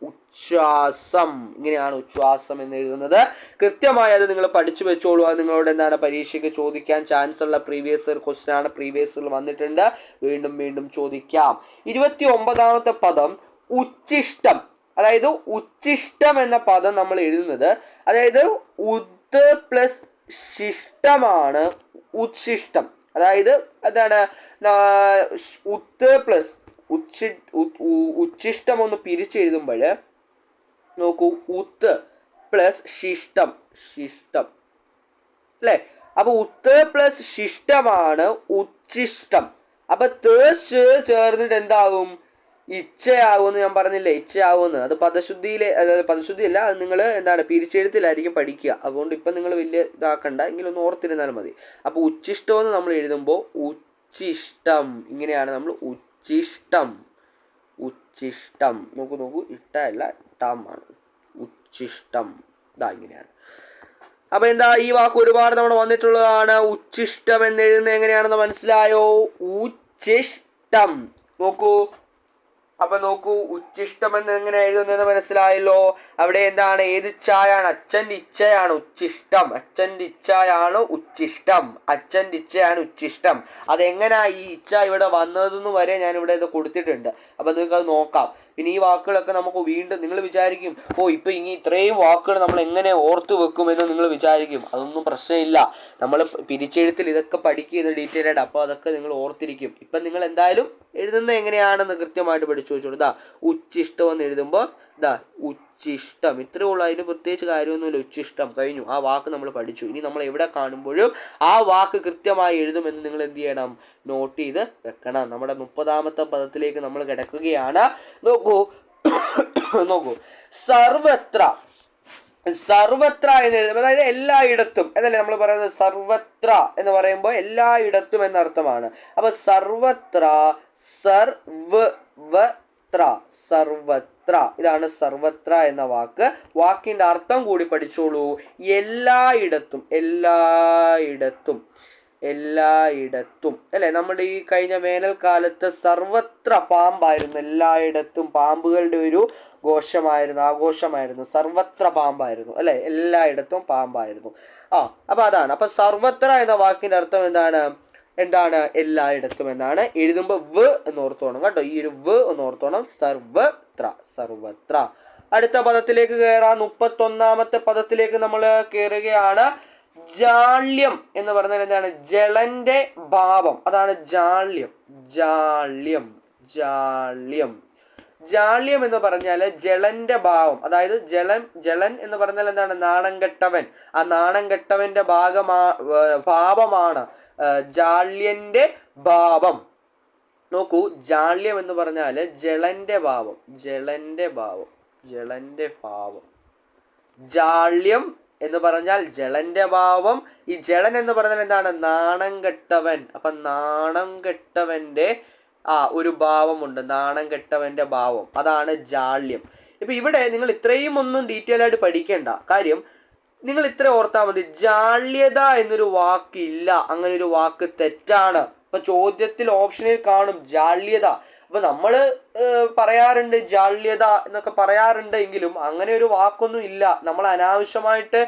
Speaker 1: ഉച്ഛ്വാസം, ഇങ്ങനെയാണ് ഉച്ഛ്വാസം എന്ന് എഴുതുന്നത്. കൃത്യമായി അത് നിങ്ങൾ പഠിച്ചു വെച്ചോളൂ. അത് നിങ്ങളോട് എന്താണ് പരീക്ഷയ്ക്ക് ചോദിക്കാൻ ചാൻസ് ഉള്ള പ്രീവിയസ് ഇയർ ക്വസ്റ്റ്യൻ ആണ്. പ്രീവിയസ് ഇയർ വന്നിട്ടുണ്ട്, വീണ്ടും വീണ്ടും ചോദിക്കാം. 29ാമത്തെ പദം ഉച്ഛിഷ്ടം. അതായത് ഉച്ഛിഷ്ടം എന്ന പദം നമ്മൾ എഴുതുന്നത്, അതായത് ഉദ് പ്ലസ് ശിഷ്ടമാണ് ഉച്ഛിഷ്ടം. അതായത് എന്താണ്? ഉത്ത് പ്ലസ് ഉച്ഛിഷ്ടം ഒന്ന് പിരിച്ചെഴുതുമ്പോൾ നോക്കൂ, ഉത്ത് പ്ലസ് ശിഷ്ടം. ശിഷ്ടം അല്ലേ? അപ്പൊ ഉത്ത് പ്ലസ് ശിഷ്ടമാണ് ഉച്ഛിഷ്ടം. അപ്പൊ ചേർന്നിട്ട് എന്താകും? ഇച്ഛയാകുമെന്ന് ഞാൻ പറഞ്ഞില്ലേ? ഇച്ഛയാകുമെന്ന്. അത് പദശുദ്ധിയിലെ, അതായത് പദശുദ്ധിയല്ല, അത് നിങ്ങൾ എന്താണ് പിരിച്ചെഴുത്തിലായിരിക്കും പഠിക്കുക. അതുകൊണ്ട് ഇപ്പം നിങ്ങൾ വലിയ ഇതാക്കണ്ട, എങ്കിലൊന്ന് ഓർത്തിരുന്നാൽ മതി. അപ്പോൾ ഉച്ഛിഷ്ടമെന്ന് നമ്മൾ എഴുതുമ്പോൾ ഉച്ഛിഷ്ടം, ഇങ്ങനെയാണ് നമ്മൾ ഉച്ഛിഷ്ടം. ഉച്ഛിഷ്ടം. നോക്കൂ, ഇഷ്ടമല്ല, ടമാണ്. ഉച്ഛിഷ്ടം. ഇതാ ഇങ്ങനെയാണ്. അപ്പൊ എന്താ, ഈ വാക്ക് ഒരുപാട് തവണ വന്നിട്ടുള്ളതാണ്. ഉച്ഛിഷ്ടം എന്ന് എഴുതുന്നത് എങ്ങനെയാണെന്ന് മനസ്സിലായോ? ഉച്ഛിഷ്ടം. നോക്കൂ, അപ്പൊ നോക്കൂ, ഉച്ഛിഷ്ടം എന്ന് എങ്ങനെ എഴുതുന്നതെന്ന് മനസ്സിലായല്ലോ. അവിടെ എന്താണ്? ഏത് ഇച്ഛയാണ്? അച്ഛൻ്റെ ഇച്ഛയാണ് ഉച്ഛിഷ്ടം. അച്ഛൻ്റെ ഇച്ഛയാണ് ഉച്ഛിഷ്ടം. അച്ഛൻ്റെ ഇച്ഛയാണ് ഉച്ഛിഷ്ടം. അതെങ്ങനെയാ ഈ ഇച്ഛ ഇവിടെ വന്നതെന്ന് വരെ ഞാൻ ഇവിടെ ഇത് കൊടുത്തിട്ടുണ്ട്. അപ്പൊ നിങ്ങൾക്ക് അത് നോക്കാം. പിന്നെ ഈ വാക്കുകളൊക്കെ നമുക്ക് വീണ്ടും നിങ്ങൾ വിചാരിക്കും, ഇപ്പൊ ഇനി ഇത്രയും വാക്കുകൾ നമ്മൾ എങ്ങനെ ഓർത്തു വെക്കുമെന്ന് നിങ്ങൾ വിചാരിക്കും. അതൊന്നും പ്രശ്നമില്ല. നമ്മൾ പിരിച്ചെഴുത്തിൽ ഇതൊക്കെ പഠിക്കുന്നത് ഡീറ്റെയിൽ ആയിട്ട്. അപ്പോൾ അതൊക്കെ നിങ്ങൾ ഓർത്തിരിക്കും. ഇപ്പം നിങ്ങൾ എന്തായാലും എഴുതുന്നത് എങ്ങനെയാണെന്ന് കൃത്യമായിട്ട് പഠിച്ചു വെച്ചോളൂ. ഇതാ ഉച്ഛിഷ്ടം എന്ന് എഴുതുമ്പോൾ ഇതാ ഉച്ഛിഷ്ടം. ഇത്രയേ ഉള്ളൂ. അതിന് പ്രത്യേകിച്ച് കാര്യമൊന്നുമില്ല. ഉച്ഛിഷ്ടം കഴിഞ്ഞു. ആ വാക്ക് നമ്മൾ പഠിച്ചു. ഇനി നമ്മൾ എവിടെ കാണുമ്പോഴും ആ വാക്ക് കൃത്യമായി എഴുതുമെന്ന് നിങ്ങൾ എന്ത് ചെയ്യണം? നോട്ട് ചെയ്ത് വെക്കണം. നമ്മുടെ 30ാമത്തെ പദത്തിലേക്ക് നമ്മൾ കിടക്കുകയാണ്. നോക്കൂ, സർവത്ര. സർവത്ര എന്ന് എഴുതുമ്പോൾ അതായത് എല്ലായിടത്തും എന്നല്ലേ നമ്മൾ പറയുന്നത്. സർവത്ര എന്ന് പറയുമ്പോൾ എല്ലായിടത്തും എന്നർത്ഥമാണ്. അപ്പൊ സർവത്ര, സർവത്ര, സർവത്ര, ഇതാണ് സർവത്ര എന്ന വാക്ക്. വാക്കിന്റെ അർത്ഥം കൂടി പഠിച്ചോളൂ. എല്ലായിടത്തും. എല്ലായിടത്തും. എല്ലായിടത്തും അല്ലേ? നമ്മുടെ ഈ കഴിഞ്ഞ വേനൽക്കാലത്ത് സർവത്ര പാമ്പായിരുന്നു. എല്ലായിടത്തും പാമ്പുകളുടെ ഒരു ആഘോഷമായിരുന്നു. സർവത്ര പാമ്പായിരുന്നു അല്ലെ? എല്ലായിടത്തും പാമ്പായിരുന്നു. അപ്പൊ അതാണ്. അപ്പൊ സർവത്ര എന്ന വാക്കിന്റെ അർത്ഥം എന്താണ്? എല്ലായിടത്തും എന്നാണ്. എഴുതുമ്പോൾ വ് എന്ന് ഓർത്തോണം കേട്ടോ. ഈ ഒരു വ് എന്ന് ഓർത്തോണം. സർവത്ര. സർവത്ര. അടുത്ത പദത്തിലേക്ക് കയറാം. 31ാമത്തെ പദത്തിലേക്ക് നമ്മൾ കയറുകയാണ്. ജാള്യം എന്ന് പറഞ്ഞാൽ എന്താണ്? ജലന്റെ ഭാവം. അതാണ് ജാള്യം. ജാള്യം. ജാള്യം. ജാള്യം എന്ന് പറഞ്ഞാൽ ജലന്റെ ഭാവം. അതായത് ജലൻ എന്ന് പറഞ്ഞാൽ എന്താണ്? നാണം കെട്ടവൻ. ആ നാണം കെട്ടവന്റെ ഭാവമാണ് ജാള്യന്റെ ഭാവം. നോക്കൂ, ജാള്യം എന്ന് പറഞ്ഞാൽ ജലന്റെ ഭാവം. ജലന്റെ ഭാവം. ജലന്റെ ഭാവം. ജാള്യം എന്ന് പറഞ്ഞാൽ ജലന്റെ ഭാവം. ഈ ജലൻ എന്ന് പറഞ്ഞാൽ എന്താണ്? നാണം കെട്ടവൻ. അപ്പൊ നാണം കെട്ടവന്റെ ഒരു ഭാവമുണ്ട്. നാണം കെട്ടവന്റെ ഭാവം. അതാണ് ജാള്യം. ഇപ്പൊ ഇവിടെ നിങ്ങൾ ഇത്രയും ഒന്നും ഡീറ്റെയിൽ ആയിട്ട് പഠിക്കേണ്ട. കാര്യം നിങ്ങൾ ഇത്ര ഓർത്താൽ മതി. ജാള്യത എന്നൊരു വാക്കില്ല. അങ്ങനെ ഒരു വാക്ക് തെറ്റാണ്. ഇപ്പൊ ചോദ്യത്തിൽ ഓപ്ഷനിൽ കാണും ജാള്യത. അപ്പൊ നമ്മൾ പറയാറുണ്ട് ജാള്യത എന്നൊക്കെ പറയാറുണ്ട്, എങ്കിലും അങ്ങനെ ഒരു വാക്കൊന്നും ഇല്ല. നമ്മൾ അനാവശ്യമായിട്ട്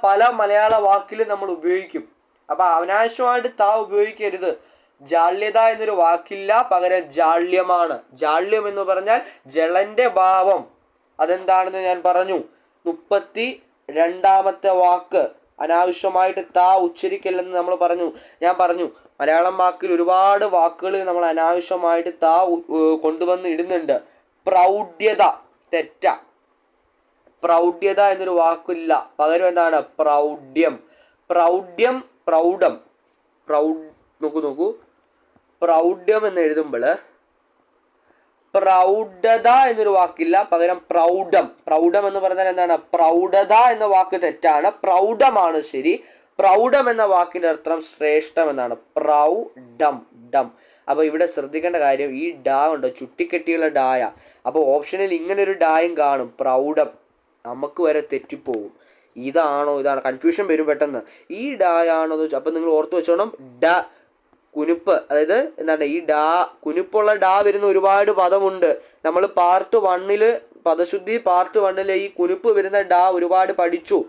Speaker 1: പല മലയാള വാക്കിലും നമ്മൾ ഉപയോഗിക്കും. അപ്പൊ അനാവശ്യമായിട്ട് ഉപയോഗിക്കരുത്. ജാള്യത എന്നൊരു വാക്കില്ല, പകരം ജാള്യമാണ്. ജാള്യം എന്ന് പറഞ്ഞാൽ ജലന്റെ ഭാവം. അതെന്താണെന്ന് ഞാൻ പറഞ്ഞു. 32ാമത്തെ വാക്ക് അനാവശ്യമായിട്ട് താ ഉച്ചരിക്കല്ലെന്ന് ഞാൻ പറഞ്ഞു. മലയാളം വാക്കിൽ ഒരുപാട് വാക്കുകൾ നമ്മൾ അനാവശ്യമായിട്ട് താ കൊണ്ടുവന്ന് ഇടുന്നുണ്ട്. പ്രൗഢ്യത തെറ്റ. പ്രൗഢ്യത എന്നൊരു വാക്കില്ല, പകരം എന്താണ്? പ്രൗഢ്യം. പ്രൗഢ്യം, പ്രൗഢം. നോക്കൂ പ്രൗഢ്യം എന്ന് എഴുതുമ്പോൾ പ്രൗഢത എന്നൊരു വാക്കില്ല, പകരം പ്രൗഢം. പ്രൗഢം എന്ന് പറഞ്ഞാൽ എന്താണ്? പ്രൗഢത എന്ന വാക്ക് തെറ്റാണ്, പ്രൗഢമാണ് ശരി. പ്രൗഢം എന്ന വാക്കിന്റെ അർത്ഥം ശ്രേഷ്ഠം എന്നാണ്. പ്രൗഢം, ഡം. അപ്പോൾ ഇവിടെ ശ്രദ്ധിക്കേണ്ട കാര്യം, ഈ ഡാ ഉണ്ടോ, ചുട്ടിക്കെട്ടിയുള്ള ഡായ. അപ്പോൾ ഓപ്ഷനിൽ ഇങ്ങനെ ഒരു ഡായും കാണും, പ്രൗഢം. നമുക്ക് വരെ തെറ്റിപ്പോകും, ഇതാണോ ഇതാണ്, കൺഫ്യൂഷൻ വരും പെട്ടെന്ന്. ഈ ഡായാണോ? അപ്പം നിങ്ങൾ ഓർത്ത് വെച്ചോണം, ഡ കുനുപ്പ്, അതായത് എന്താണ് ഈ ഡാ കുനുപ്പുള്ള ഡാ വരുന്ന ഒരുപാട് പദമുണ്ട്. നമ്മൾ പാർട്ട് 1 പദശുദ്ധി പാർട്ട് 1 ഈ കുനുപ്പ് വരുന്ന ഡാ ഒരുപാട് പഠിച്ചു.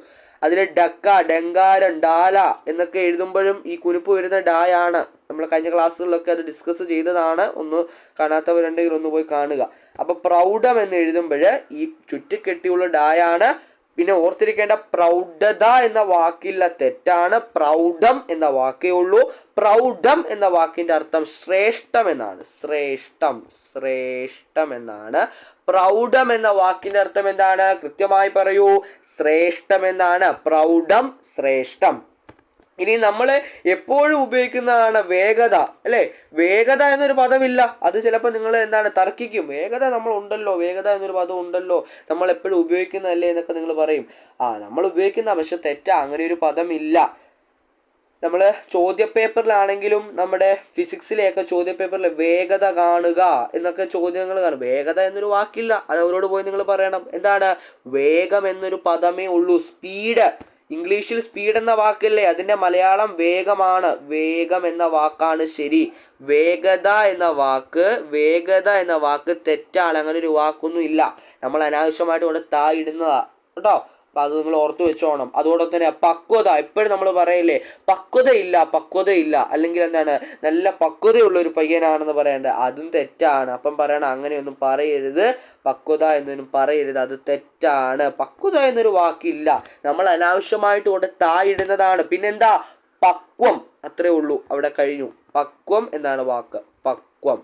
Speaker 1: അതിൽ ഡക്ക, ഡങ്കാരം, ഡാല എന്നൊക്കെ എഴുതുമ്പോഴും ഈ കുനുപ്പ് വരുന്ന ഡായാണ്. നമ്മൾ കഴിഞ്ഞ ക്ലാസ്സുകളിലൊക്കെ അത് ഡിസ്കസ് ചെയ്തതാണ്. ഒന്ന് കാണാത്തവരുണ്ടെങ്കിൽ ഒന്ന് പോയി കാണുക. അപ്പോൾ പ്രൗഢം എന്ന് എഴുതുമ്പോൾ ഈ ചുറ്റിക്കെട്ടിയുള്ള ഡായാണ്. പിന്നെ ഓർത്തിരിക്കേണ്ട, പ്രൗഢത എന്ന വാക്കില്ല, തെറ്റാണ്. പ്രൗഢം എന്ന വാക്കേ ഉള്ളൂ. പ്രൗഢം എന്ന വാക്കിന്റെ അർത്ഥം ശ്രേഷ്ഠം എന്നാണ്. ശ്രേഷ്ഠം എന്നാണ്. പ്രൗഢം എന്ന വാക്കിന്റെ അർത്ഥം എന്താണ്? കൃത്യമായി പറയൂ. ശ്രേഷ്ഠം എന്നാണ്. പ്രൗഢം, ശ്രേഷ്ഠം. ഇനി നമ്മൾ എപ്പോഴും ഉപയോഗിക്കുന്നതാണ് വേഗത, അല്ലേ? വേഗത എന്നൊരു പദമില്ല. അത് ചിലപ്പോൾ നിങ്ങൾ തർക്കിക്കും. വേഗത നമ്മൾ ഉണ്ടല്ലോ, വേഗത എന്നൊരു പദം ഉണ്ടല്ലോ, നമ്മൾ എപ്പോഴും ഉപയോഗിക്കുന്നതല്ലേ എന്നൊക്കെ നിങ്ങൾ പറയും. നമ്മൾ ഉപയോഗിക്കുന്ന, പക്ഷെ തെറ്റാ, അങ്ങനെ ഒരു പദമില്ല. നമ്മൾ ചോദ്യപേപ്പറിലാണെങ്കിലും നമ്മുടെ ഫിസിക്സിലെയൊക്കെ ചോദ്യപേപ്പറിൽ വേഗത കാണുക എന്നൊക്കെ ചോദ്യങ്ങൾ കാണും. വേഗത എന്നൊരു വാക്കില്ല, അത് അവരോട് പോയി നിങ്ങൾ പറയണം. എന്താണ്? വേഗം എന്നൊരു പദമേ ഉള്ളൂ. സ്പീഡ്, ഇംഗ്ലീഷിൽ സ്പീഡ് എന്ന വാക്കില്ലേ, അതിൻ്റെ മലയാളം വേഗമാണ്. വേഗം എന്ന വാക്കാണ് ശരി. വേഗത എന്ന വാക്ക് തെറ്റാണ്. അങ്ങനെ ഒരു വാക്കൊന്നും ഇല്ല. നമ്മൾ അനാവശ്യമായിട്ട് ഇവിടെ താ ഇടുന്നതാ കേട്ടോ. അപ്പം അത് നിങ്ങൾ ഓർത്ത് വെച്ചോണം. അതോടൊപ്പം തന്നെ പക്വത, എപ്പോഴും നമ്മൾ പറയില്ലേ പക്വതയില്ല, അല്ലെങ്കിൽ എന്താണ് നല്ല പക്വതയുള്ള ഒരു പയ്യനാണെന്ന് പറയേണ്ടത്, അതും തെറ്റാണ്. അപ്പം പറയണം അങ്ങനെയൊന്നും പറയരുത്, പക്വത എന്നൊന്നും പറയരുത്, അത് തെറ്റാണ്. പക്വത എന്നൊരു വാക്കില്ല, നമ്മൾ അനാവശ്യമായിട്ട് കൊണ്ട് താ ഇടുന്നതാണ്. പിന്നെന്താ? പക്വം, അത്രേ ഉള്ളൂ, അവിടെ കഴിഞ്ഞു. പക്വം എന്നാണ് വാക്ക്, പക്വം.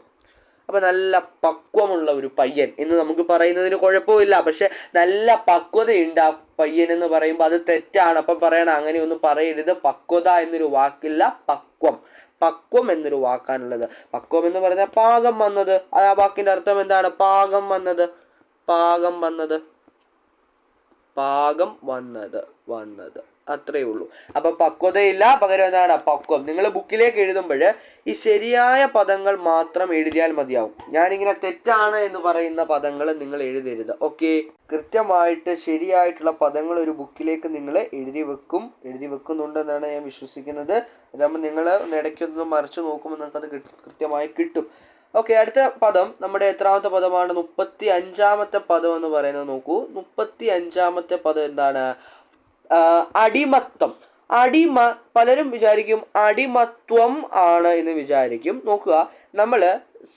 Speaker 1: അപ്പം നല്ല പക്വമുള്ള ഒരു പയ്യൻ എന്ന് നമുക്ക് പറയുന്നതിന് കുഴപ്പമില്ല. പക്ഷെ നല്ല പക്വതയുണ്ട് ആ പയ്യൻ എന്ന് പറയുമ്പോൾ അത് തെറ്റാണ്. അപ്പം പറയണം അങ്ങനെയൊന്നും പറയരുത്, പക്വത എന്നൊരു വാക്കില്ല, പക്വം എന്നൊരു വാക്കാണുള്ളത്. പക്വം എന്ന് പറഞ്ഞാൽ പാകം വന്നത്. ആ വാക്കിൻ്റെ അർത്ഥം എന്താണ്? പാകം വന്നത് അത്രേ ഉള്ളൂ. അപ്പൊ പക്വതയില്ല, പകരം എന്താണ്? പക്വം. നിങ്ങൾ ബുക്കിലേക്ക് എഴുതുമ്പോൾ ഈ ശരിയായ പദങ്ങൾ മാത്രം എഴുതിയാൽ മതിയാവും. ഞാനിങ്ങനെ തെറ്റാണ് എന്ന് പറയുന്ന പദങ്ങൾ നിങ്ങൾ എഴുതരുത്. ഓക്കെ, കൃത്യമായിട്ട് ശരിയായിട്ടുള്ള പദങ്ങൾ ഒരു ബുക്കിലേക്ക് നിങ്ങൾ എഴുതി വെക്കുന്നുണ്ടെന്നാണ് ഞാൻ വിശ്വസിക്കുന്നത്. അതാകുമ്പോൾ നിങ്ങൾ ഇടയ്ക്കൊന്ന് മറിച്ച് നോക്കുമ്പോൾ നിങ്ങൾക്കത് കൃത്യമായി കിട്ടും. ഓക്കെ, അടുത്ത പദം നമ്മുടെ എത്രാമത്തെ പദമാണ്? 35ാമത്തെ പദം എന്ന് പറയുന്നത് നോക്കൂ. 35ാമത്തെ പദം എന്താണ്? അടിമത്തം. പലരും വിചാരിക്കും അടിമത്വം ആണ് എന്ന് വിചാരിക്കും. നോക്കുക, നമ്മൾ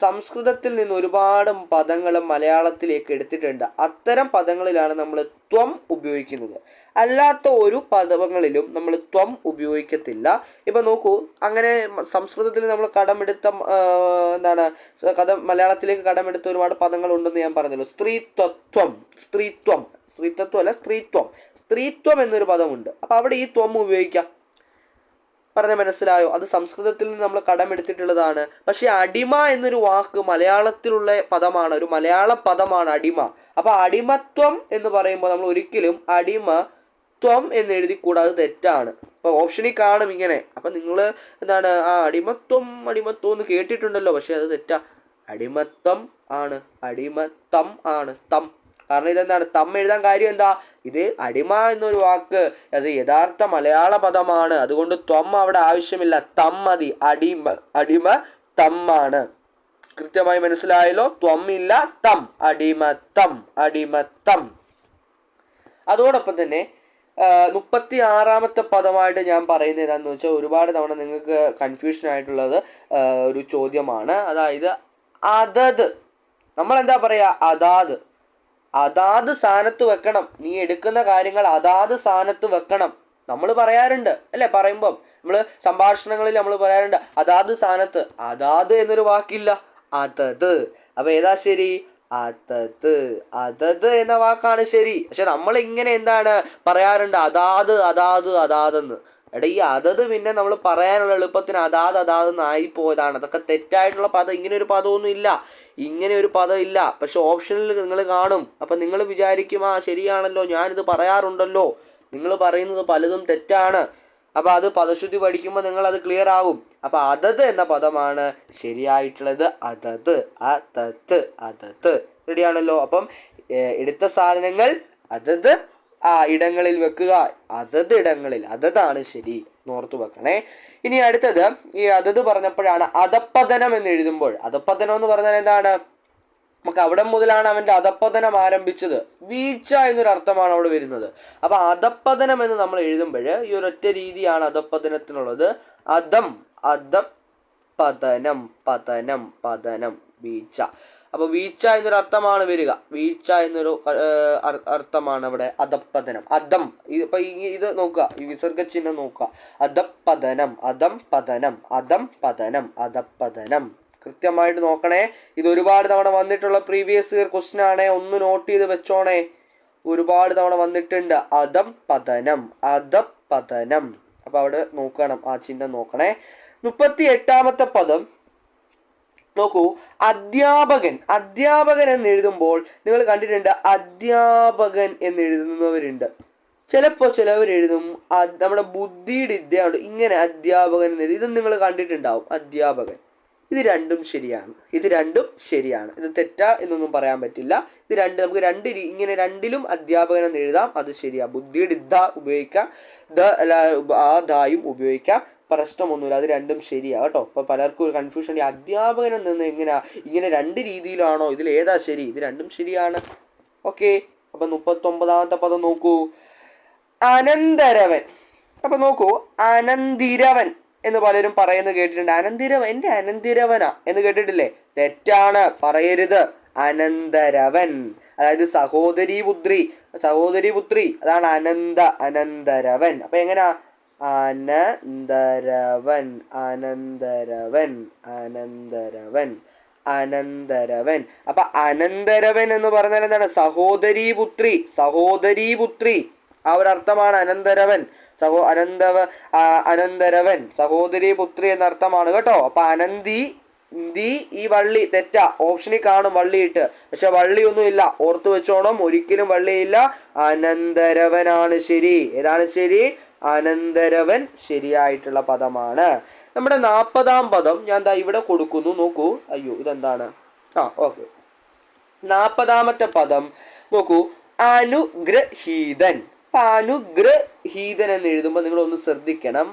Speaker 1: സംസ്കൃതത്തിൽ നിന്ന് ഒരുപാട് പദങ്ങൾ മലയാളത്തിലേക്ക് എടുത്തിട്ടുണ്ട്. അത്തരം പദങ്ങളിലാണ് നമ്മൾ ത്വം ഉപയോഗിക്കുന്നത്. അല്ലാത്ത ഒരു പദങ്ങളിലും നമ്മൾ ത്വം ഉപയോഗിക്കത്തില്ല. ഇപ്പം നോക്കൂ, അങ്ങനെ സംസ്കൃതത്തിൽ നമ്മൾ കടമെടുത്ത മലയാളത്തിലേക്ക് കടമെടുത്ത ഒരുപാട് പദങ്ങളുണ്ടെന്ന് ഞാൻ പറഞ്ഞല്ലോ. സ്ത്രീത്വം എന്നൊരു പദമുണ്ട്. അപ്പം അവിടെ ഈ ത്വം ഉപയോഗിക്കാം. പറഞ്ഞ മനസ്സിലായോ? അത് സംസ്കൃതത്തിൽ നിന്ന് നമ്മൾ കടമെടുത്തിട്ടുള്ളതാണ്. പക്ഷെ അടിമ എന്നൊരു വാക്ക് മലയാളത്തിലുള്ള പദമാണ്, ഒരു മലയാള പദമാണ് അടിമ. അപ്പൊ അടിമത്വം എന്ന് പറയുമ്പോൾ നമ്മൾ ഒരിക്കലും അടിമത്വം എന്ന് എഴുതിക്കൂടാ, അത് തെറ്റാണ്. അപ്പൊ ഓപ്ഷനിൽ കാണും ഇങ്ങനെ. അപ്പൊ നിങ്ങൾ അടിമത്വം എന്ന് കേട്ടിട്ടുണ്ടല്ലോ, പക്ഷെ അത് തെറ്റാ. അടിമത്തം ആണ് തം. കാരണം ഇതെന്താണ്? തം എഴുതാൻ കാര്യം എന്താ? ഇത് അടിമ എന്നൊരു വാക്ക്, അത് യഥാർത്ഥ മലയാള പദമാണ്. അതുകൊണ്ട് ത്വം അവിടെ ആവശ്യമില്ല, തം മതി. അടിമ തമ്മാണ്. കൃത്യമായി മനസ്സിലായല്ലോ? ത്വം ഇല്ല, തം. അടിമത്തം. അതോടൊപ്പം തന്നെ 36ാമത്തെ പദമായിട്ട് ഞാൻ പറയുന്നത് ഏതാണെന്ന് വെച്ചാൽ ഒരുപാട് തവണ നിങ്ങൾക്ക് കൺഫ്യൂഷൻ ആയിട്ടുള്ളത് ഒരു ചോദ്യമാണ്. അതായത് അതത്, നമ്മളെന്താ പറയുക, അതാത് സ്ഥാനത്ത് വെക്കണം. നീ എടുക്കുന്ന കാര്യങ്ങൾ അതാത് സ്ഥാനത്ത് വെക്കണം. നമ്മൾ പറയാറുണ്ട് അല്ലേ, പറയുമ്പം നമ്മൾ സംഭാഷണങ്ങളിൽ നമ്മൾ പറയാറുണ്ട് അതാത് സ്ഥാനത്ത്. അതാത് എന്നൊരു വാക്കില്ല, അതത്. അപ്പോൾ ഏതാ ശരി? അതത് എന്ന വാക്കാണ് ശരി. പക്ഷെ നമ്മൾ ഇങ്ങനെ എന്താണ് പറയാറുണ്ട്, അതാതെന്ന്. എടാ, ഈ അതത് പിന്നെ നമ്മൾ പറയാനുള്ള എളുപ്പത്തിന് അതാതെന്ന് ആയിപ്പോയതാണ്. അതൊക്കെ തെറ്റായിട്ടുള്ള പദം. ഇങ്ങനെ ഒരു പദമൊന്നും ഇല്ല, ഇങ്ങനെ ഒരു പദം ഇല്ല. പക്ഷെ ഓപ്ഷനിൽ നിങ്ങൾ കാണും. അപ്പം നിങ്ങൾ വിചാരിക്കും ശരിയാണല്ലോ, ഞാനിത് പറയാറുണ്ടല്ലോ. നിങ്ങൾ പറയുന്നത് പലതും തെറ്റാണ്. അപ്പോൾ അത് പദശുദ്ധി പഠിക്കുമ്പോൾ നിങ്ങളത് ക്ലിയർ ആവും. അപ്പോൾ അതത് എന്ന പദമാണ് ശരിയായിട്ടുള്ളത്. അതത് റെഡിയാണല്ലോ. അപ്പം എടുത്ത സാധനങ്ങൾ അതത് ഇടങ്ങളിൽ വെക്കുക. അതത് ഇടങ്ങളിൽ, അതതാണ് ശരി, നോർത്തു വെക്കണേ. ഇനി അടുത്തത്, ഈ അതത് പറഞ്ഞപ്പോഴാണ് അധപ്പതനം എന്ന് എഴുതുമ്പോൾ, അധപ്പതനം എന്ന് പറഞ്ഞാൽ എന്താണ്? നമുക്ക് അവിടെ മുതലാണ് അവൻ്റെ അധപ്പതനം ആരംഭിച്ചത്. വീഴ്ച എന്നൊരു അർത്ഥമാണ് അവിടെ വരുന്നത്. അപ്പം അധപ്പതനം എന്ന് നമ്മൾ എഴുതുമ്പോൾ ഈ ഒരൊറ്റ രീതിയാണ് അധപ്പതനത്തിനുള്ളത്. അധപതനം, പതനം, വീഴ്ച. അപ്പോൾ വീഴ്ച എന്നൊരു അർത്ഥമാണ് വരിക. വീഴ്ച എന്നൊരു അർത്ഥമാണ് അവിടെ അധപ്പതനം. ഇപ്പം ഇത് നോക്കുക, ഈ വിസർഗചിഹ്നം നോക്കുക. അധപ്പതനം, അധപ്പതനം. കൃത്യമായിട്ട് നോക്കണേ. ഇത് ഒരുപാട് തവണ വന്നിട്ടുള്ള പ്രീവിയസ് ഇയർ ക്വസ്റ്റ്യൻ ആണേ, ഒന്ന് നോട്ട് ചെയ്ത് വെച്ചോണേ. ഒരുപാട് തവണ വന്നിട്ടുണ്ട് അധപതനം. അപ്പോൾ അവിടെ നോക്കണം, ആ ചിഹ്നം നോക്കണേ. 38ാമത്തെ പദം നോക്കൂ, അധ്യാപകൻ എന്ന് എഴുതുമ്പോൾ നിങ്ങൾ കണ്ടിട്ടുണ്ട് അധ്യാപകൻ എന്ന് എഴുതുന്നവരുണ്ട്. ചിലപ്പോൾ ചിലവരെഴുതും നമ്മുടെ ബുദ്ധിയുടെ ഇദ്യയുണ്ട് ഇങ്ങനെ അധ്യാപകൻ എന്ന് എഴുതി. ഇതും നിങ്ങൾ കണ്ടിട്ടുണ്ടാവും, അധ്യാപകൻ. ഇത് രണ്ടും ശരിയാണ്. ഇത് തെറ്റാ എന്നൊന്നും പറയാൻ പറ്റില്ല. നമുക്ക് ഇങ്ങനെ രണ്ടിലും അധ്യാപകൻ എന്ന് എഴുതാം, അത് ശരിയാ. ബുദ്ധിയുടെ ഇദ്ദ ഉപയോഗിക്കാം, ദായും ഉപയോഗിക്കാം, പ്രശ്നമൊന്നുമില്ല. അത് രണ്ടും ശരിയാ കേട്ടോ. അപ്പോൾ പലർക്കും ഒരു കൺഫ്യൂഷൻ, അധ്യാപകനിൽ നിന്ന് ഇങ്ങനെ രണ്ട് രീതിയിലാണോ, ഇതിൽ ഏതാ ശരി? ഇത് രണ്ടും ശരിയാണ്. ഓക്കെ. അപ്പം 39ാമത്തെ പദം നോക്കൂ, അനന്തരവൻ. അപ്പം നോക്കൂ, അനന്തിരവൻ എന്ന് പലരും പറയുന്നത് കേട്ടിട്ടുണ്ട്. അനന്തിരവൻ, എൻ്റെ അനന്തിരവനാ എന്ന് കേട്ടിട്ടില്ലേ? തെറ്റാണ്, പറയരുത്. അനന്തരവൻ, അതായത് സഹോദരി പുത്രി, അതാണ് അനന്തരവൻ. അപ്പൊ എങ്ങനാ? അനന്തരവൻ. അപ്പൊ അനന്തരവൻ എന്ന് പറഞ്ഞാൽ എന്താണ്? സഹോദരി പുത്രി, ആ ഒരു അർത്ഥമാണ് അനന്തരവൻ. അനന്തരവൻ സഹോദരി പുത്രി എന്നർത്ഥമാണ് കേട്ടോ. അപ്പൊ അനന്തി ഈ വള്ളി തെറ്റാ, ഓപ്ഷനിൽ കാണും വള്ളിയിട്ട്, പക്ഷെ വള്ളിയൊന്നും ഇല്ല, ഓർത്തു വെച്ചോണം, ഒരിക്കലും വള്ളിയില്ല. അനന്തരവനാണ് ശരി. ഏതാണ് ശരി? അനന്തരവൻ ശരിയായിട്ടുള്ള പദമാണ്. നമ്മുടെ 40ാം പദം ഞാൻ ഇവിടെ കൊടുക്കുന്നു, നോക്കൂ. അയ്യോ, ഇതെന്താണ്? ഓക്കെ. 40ാമത്തെ പദം നോക്കൂ, അനുഗ്രഹീതൻ. അനുഗ്രഹീതൻ എന്ന് എഴുതുമ്പോൾ നിങ്ങൾ ഒന്ന് ശ്രദ്ധിക്കണം.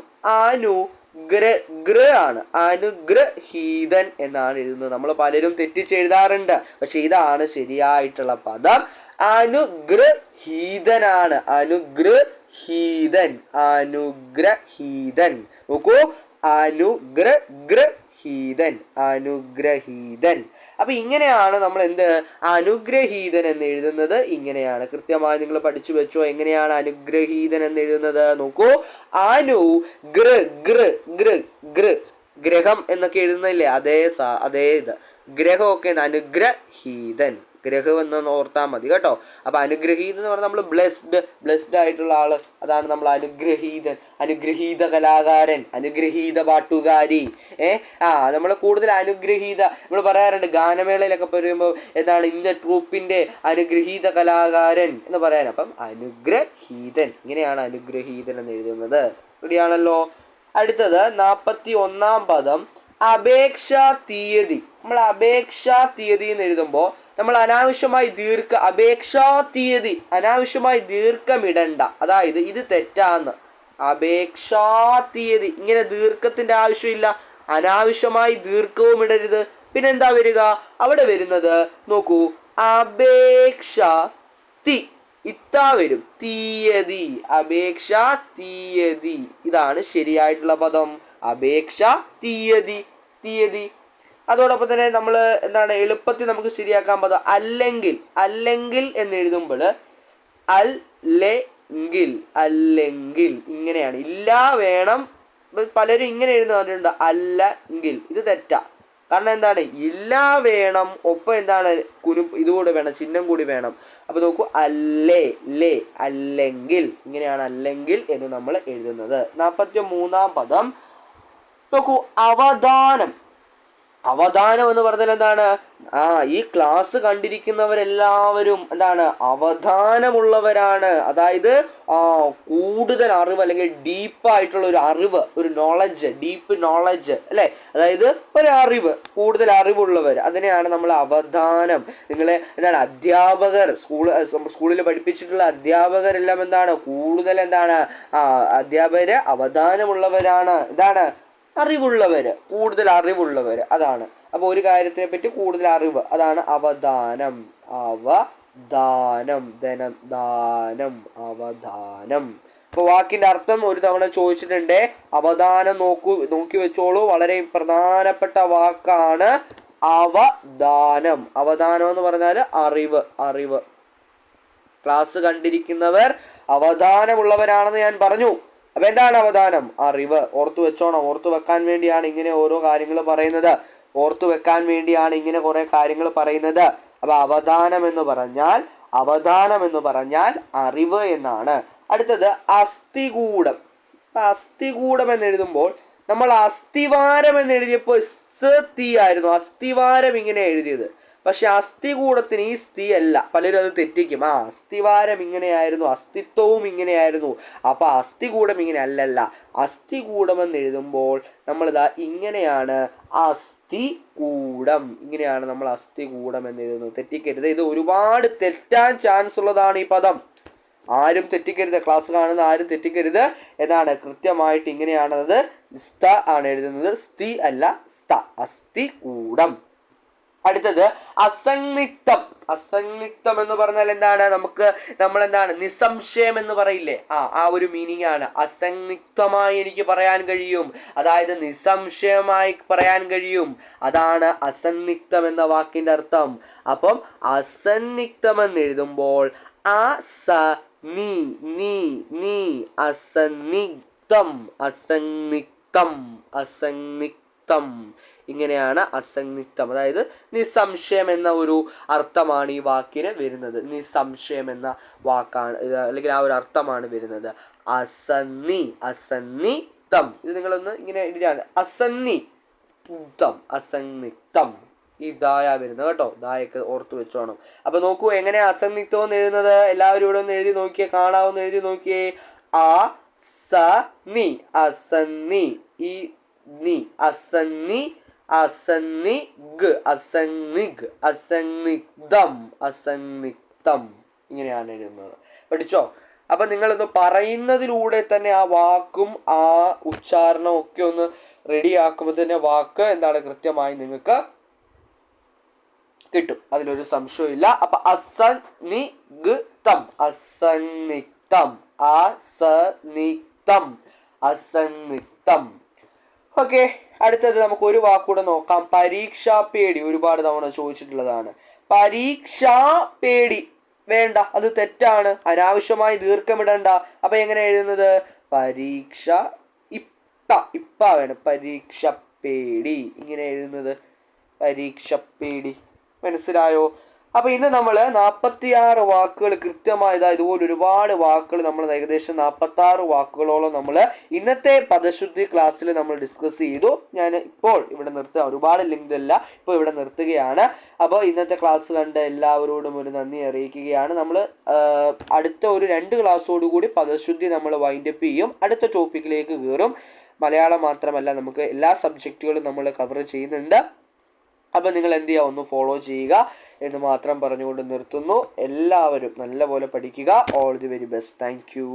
Speaker 1: അനുഗ്രഹീതൻ എന്നാണ് എഴുതുന്നത്. നമ്മൾ പലരും തെറ്റിച്ചെഴുതാറുണ്ട്, പക്ഷെ ഇതാണ് ശരിയായിട്ടുള്ള പദം. അനുഗ്രഹീതനാണ്. അനുഗ്രഹീതൻ. നോക്കൂ, അനുഗ്രഹീതൻ. അപ്പൊ ഇങ്ങനെയാണ് നമ്മൾ അനുഗ്രഹീതൻ എന്ന് എഴുതുന്നത്. ഇങ്ങനെയാണ്. കൃത്യമായി നിങ്ങൾ പഠിച്ചു വെച്ചോ എങ്ങനെയാണ് അനുഗ്രഹീതൻ എന്ന് എഴുതുന്നത്. നോക്കൂ, ഗ്രഹം എന്നൊക്കെ എഴുതുന്നില്ലേ, അതേ ഇത് ഗ്രഹമൊക്കെ അനുഗ്രഹീതൻ. ഗ്രഹം എന്ന് ഓർത്താൽ മതി കേട്ടോ. അപ്പൊ അനുഗ്രഹീതൻ എന്ന് പറഞ്ഞാൽ നമ്മൾ ബ്ലെസ്ഡ് ആയിട്ടുള്ള ആള്, അതാണ് നമ്മൾ അനുഗ്രഹീതൻ. അനുഗ്രഹീത കലാകാരൻ, അനുഗ്രഹീത പാട്ടുകാരി. നമ്മൾ കൂടുതൽ നമ്മൾ പറയാറുണ്ട് ഗാനമേളയിലൊക്കെ പറയുമ്പോൾ എന്താണ്, ഇന്ന ട്രൂപ്പിന്റെ അനുഗ്രഹീത കലാകാരൻ എന്ന് പറയാൻ. അപ്പം അനുഗ്രഹീതൻ, ഇങ്ങനെയാണ് അനുഗ്രഹീതൻ എന്ന് എഴുതുന്നത്. റെഡിയാണല്ലോ. അടുത്തത് 41ാം പദം അപേക്ഷാ തീയതി. നമ്മൾ അപേക്ഷാ തീയതി എന്ന് എഴുതുമ്പോൾ നമ്മൾ അനാവശ്യമായി ദീർഘമിടണ്ട. അതായത് ഇത് തെറ്റാന്ന്. അപേക്ഷാ തീയതി, ഇങ്ങനെ ദീർഘത്തിന്റെ ആവശ്യമില്ല, അനാവശ്യമായി ദീർഘവും ഇടരുത്. പിന്നെന്താ വരിക? അവിടെ വരുന്നത് നോക്കൂ, ഇത്ത വരും. തീയതി, അപേക്ഷ തീയതി. ഇതാണ് ശരിയായിട്ടുള്ള പദം. അപേക്ഷ തീയതി, തീയതി. അതോടൊപ്പം തന്നെ നമ്മൾ എന്താണ് എളുപ്പത്തിൽ നമുക്ക് ശരിയാക്കാൻ പദം അല്ലെങ്കിൽ. അല്ലെങ്കിൽ എന്ന് എഴുതുമ്പോൾ അല്ലെങ്കിൽ, അല്ലെങ്കിൽ ഇങ്ങനെയാണ്. ഇല്ല വേണം, പലരും ഇങ്ങനെ എഴുതുന്നുണ്ട് അല്ലെങ്കിൽ. ഇത് തെറ്റാ. കാരണം എന്താണ്, ഇല്ല വേണം, ഒപ്പം എന്താണ് ഇതുകൂടെ വേണം, ചിഹ്നം കൂടി വേണം. അപ്പോൾ നോക്കൂ, അല്ലേ ലേ, അല്ലെങ്കിൽ. ഇങ്ങനെയാണ് അല്ലെങ്കിൽ എന്ന് നമ്മൾ എഴുതുന്നത്. 43-ാം പദം നോക്കൂ, അവധാനം. അവധാനം എന്ന് പറഞ്ഞാൽ എന്താണ്, ഈ ക്ലാസ് കണ്ടിരിക്കുന്നവരെല്ലാവരും എന്താണ്, അവധാനമുള്ളവരാണ്. അതായത് കൂടുതൽ അറിവ് അല്ലെങ്കിൽ ഡീപ്പായിട്ടുള്ള ഒരു അറിവ്, ഒരു നോളജ്, ഡീപ്പ് നോളജ് അല്ലേ, അതായത് ഒരു അറിവ്, കൂടുതൽ അറിവുള്ളവർ, അതിനെയാണ് നമ്മൾ അവധാനം. നിങ്ങളെ എന്താണ് അധ്യാപകർ, സ്കൂളിൽ പഠിപ്പിച്ചിട്ടുള്ള അധ്യാപകരെല്ലാം എന്താണ്, കൂടുതൽ എന്താണ്, അധ്യാപകര് അവധാനമുള്ളവരാണ്. എന്താണ്, അറിവുള്ളവർ, കൂടുതൽ അറിവുള്ളവർ, അതാണ്. അപ്പോൾ ഒരു കാര്യത്തിനെ പറ്റി കൂടുതൽ അറിവ്, അതാണ് അവധാനം. അവധാനം, ദാനം, അവധാനം. അപ്പോൾ വാക്കിന്റെ അർത്ഥം ഒരു തവണ ചോദിച്ചിട്ടുണ്ട്. അവധാനം നോക്കി വെച്ചോളൂ, വളരെ പ്രധാനപ്പെട്ട വാക്കാണ് അവധാനം. അവധാനം എന്ന് പറഞ്ഞാൽ അറിവ്, അറിവ്. ക്ലാസ് കണ്ടിരിക്കുന്നവർ അവധാനമുള്ളവരാണെന്ന് ഞാൻ പറഞ്ഞു. അപ്പൊ എന്താണ് അവധാനം? അറിവ്. ഓർത്തു വെച്ചോണം. ഓർത്തു വെക്കാൻ വേണ്ടിയാണ് ഇങ്ങനെ ഓരോ കാര്യങ്ങൾ പറയുന്നത്. ഓർത്തു വെക്കാൻ വേണ്ടിയാണ് ഇങ്ങനെ കുറെ കാര്യങ്ങൾ പറയുന്നത്. അപ്പൊ അവധാനം എന്ന് പറഞ്ഞാൽ അറിവ് എന്നാണ്. അടുത്തത് അസ്ഥികൂടം. അസ്ഥികൂടം എന്ന് എഴുതുമ്പോൾ നമ്മൾ അസ്ഥിവാരം എന്ന് എഴുതിയപ്പോൾ സ് ആയിരുന്നു അസ്ഥിവാരം ഇങ്ങനെ എഴുതിയത്. പക്ഷെ അസ്ഥികൂടത്തിന് ഈ സ്ഥി അല്ല, പലരും അത് തെറ്റിക്കും. അസ്ഥിവാരം ഇങ്ങനെയായിരുന്നു, അസ്തിത്വവും ഇങ്ങനെയായിരുന്നു, അപ്പൊ അസ്ഥികൂടം ഇങ്ങനെ അല്ലല്ല. അസ്ഥികൂടം എന്ന് എഴുതുമ്പോൾ നമ്മളിതാ ഇങ്ങനെയാണ് അസ്ഥികൂടം, ഇങ്ങനെയാണ് നമ്മൾ അസ്ഥികൂടം എന്ന് എഴുതുന്നത്. തെറ്റിക്കരുത്, ഇത് ഒരുപാട് തെറ്റാൻ ചാൻസ് ഉള്ളതാണ് ഈ പദം. ആരും തെറ്റിക്കരുത്, ക്ലാസ് കാണുന്ന ആരും തെറ്റിക്കരുത്. എന്നാണ് കൃത്യമായിട്ട് ഇങ്ങനെയാണത് സ്ത ആണ് എഴുതുന്നത്, സ്ഥി അല്ല സ്ത. അസ്ഥികൂടം. അടുത്തത് അസന്നിഗ്ധം. അസന്നിഗ്ധം എന്ന് പറഞ്ഞാൽ എന്താണ്, നമ്മളെന്താണ് നിസ്സംശയം എന്ന് പറയില്ലേ, ആ ഒരു മീനിങ് ആണ്. അസന്നിഗ്ധമായി എനിക്ക് പറയാൻ കഴിയും, അതായത് നിസ്സംശയമായി പറയാൻ കഴിയും, അതാണ് അസന്നിഗ്ധം എന്ന വാക്കിന്റെ അർത്ഥം. അപ്പം അസന്നിഗ്ധം എന്ന് എഴുതുമ്പോൾ അസന്നിഗ്ധം, അസന്നിഗ്ധം, അസന്നിഗ്ധം. ഇങ്ങനെയാണ് അസന്നിഗ്ധം. അതായത് നിസ്സംശയം എന്ന ഒരു അർത്ഥമാണ് ഈ വാക്കിന് വരുന്നത്. നിസ്സംശയം എന്ന വാക്കാണ്, അല്ലെങ്കിൽ ആ ഒരു അർത്ഥമാണ് വരുന്നത്. അസന്നിഗ്ധം. ഇത് നിങ്ങളൊന്ന് ഇങ്ങനെ എഴുതിയാണ്, അസന്നിഗ്ധം, അസന്നിഗ്ധം. ഈ ദായ വരുന്നത് കേട്ടോ, ദായൊക്കെ ഓർത്ത് വെച്ചോണം. അപ്പൊ നോക്കൂ എങ്ങനെയാ അസന്നിഗ്ധം എന്ന് എഴുതുന്നത്. എല്ലാവരും ഇവിടെ ഒന്ന് എഴുതി നോക്കിയേ, കാണാവുന്ന എഴുതി നോക്കിയേ. അസന്നി, അസന്നി, ഈ നി, അസന്നി, അസന്നിഗ്, അസന്നിഗ്, അസന്നിഗ്ധം, അസന്നിഗ്ധം. ഇങ്ങനെയാണ് എഴുതുന്നത്. പഠിച്ചോ? അപ്പൊ നിങ്ങളൊന്ന് പറയുന്നതിലൂടെ തന്നെ ആ വാക്കും ആ ഉച്ചാരണവും ഒക്കെ ഒന്ന് റെഡിയാക്കുമ്പോൾ തന്നെ വാക്ക് എന്താണ് കൃത്യമായി നിങ്ങൾക്ക് കിട്ടും, അതിലൊരു സംശയമില്ല. അപ്പൊ അസന്നിഗ്ധം, അസന്നിഗ്ധം, അസന്നിഗ്ധം, അസന്നിഗ്ധം. ഓക്കെ, അടുത്തത് നമുക്ക് ഒരു വാക്കൂടെ നോക്കാം. പരീക്ഷാ പേടി. ഒരുപാട് തവണ ചോദിച്ചിട്ടുള്ളതാണ്. പരീക്ഷാ പേടി വേണ്ട, അത് തെറ്റാണ്. അനാവശ്യമായി ദീർഘമിടണ്ട. അപ്പൊ എങ്ങനെ എഴുതുന്നത്? പരീക്ഷ ഇപ്പ വേണം. പരീക്ഷ പേടി, ഇങ്ങനെ എഴുതുന്നത്. പരീക്ഷ പേടി. മനസ്സിലായോ? അപ്പൊ ഇന്ന് നമ്മൾ 46 വാക്കുകൾ കൃത്യമായതാ. ഇതുപോലെ ഒരുപാട് വാക്കുകൾ നമ്മൾ ഏകദേശം 46 വാക്കുകളോളം നമ്മൾ ഇന്നത്തെ പദശുദ്ധി ക്ലാസ്സിൽ നമ്മൾ ഡിസ്കസ് ചെയ്തു. ഞാൻ ഇപ്പോൾ ഇവിടെ നിർത്തുക, ഒരുപാട് ലിങ്ക് അല്ല, ഇപ്പോൾ ഇവിടെ നിർത്തുകയാണ്. അപ്പോൾ ഇന്നത്തെ ക്ലാസ് കണ്ട എല്ലാവരോടും ഒരു നന്ദി അറിയിക്കുകയാണ്. നമ്മൾ അടുത്ത ഒരു 2 ക്ലാസ്സോടുകൂടി പദശുദ്ധി നമ്മൾ വൈൻഡപ്പ് ചെയ്യും. അടുത്ത ടോപ്പിക്കിലേക്ക് കയറും. മലയാളം മാത്രമല്ല, നമുക്ക് എല്ലാ സബ്ജക്റ്റുകളും നമ്മൾ കവർ ചെയ്യുന്നുണ്ട്. അപ്പം നിങ്ങൾ എന്ത് ചെയ്യുക, ഒന്ന് ഫോളോ ചെയ്യുക എന്ന് മാത്രം പറഞ്ഞുകൊണ്ട് നിർത്തുന്നു. എല്ലാവരും നല്ലപോലെ പഠിക്കുക. All the very best. Thank you.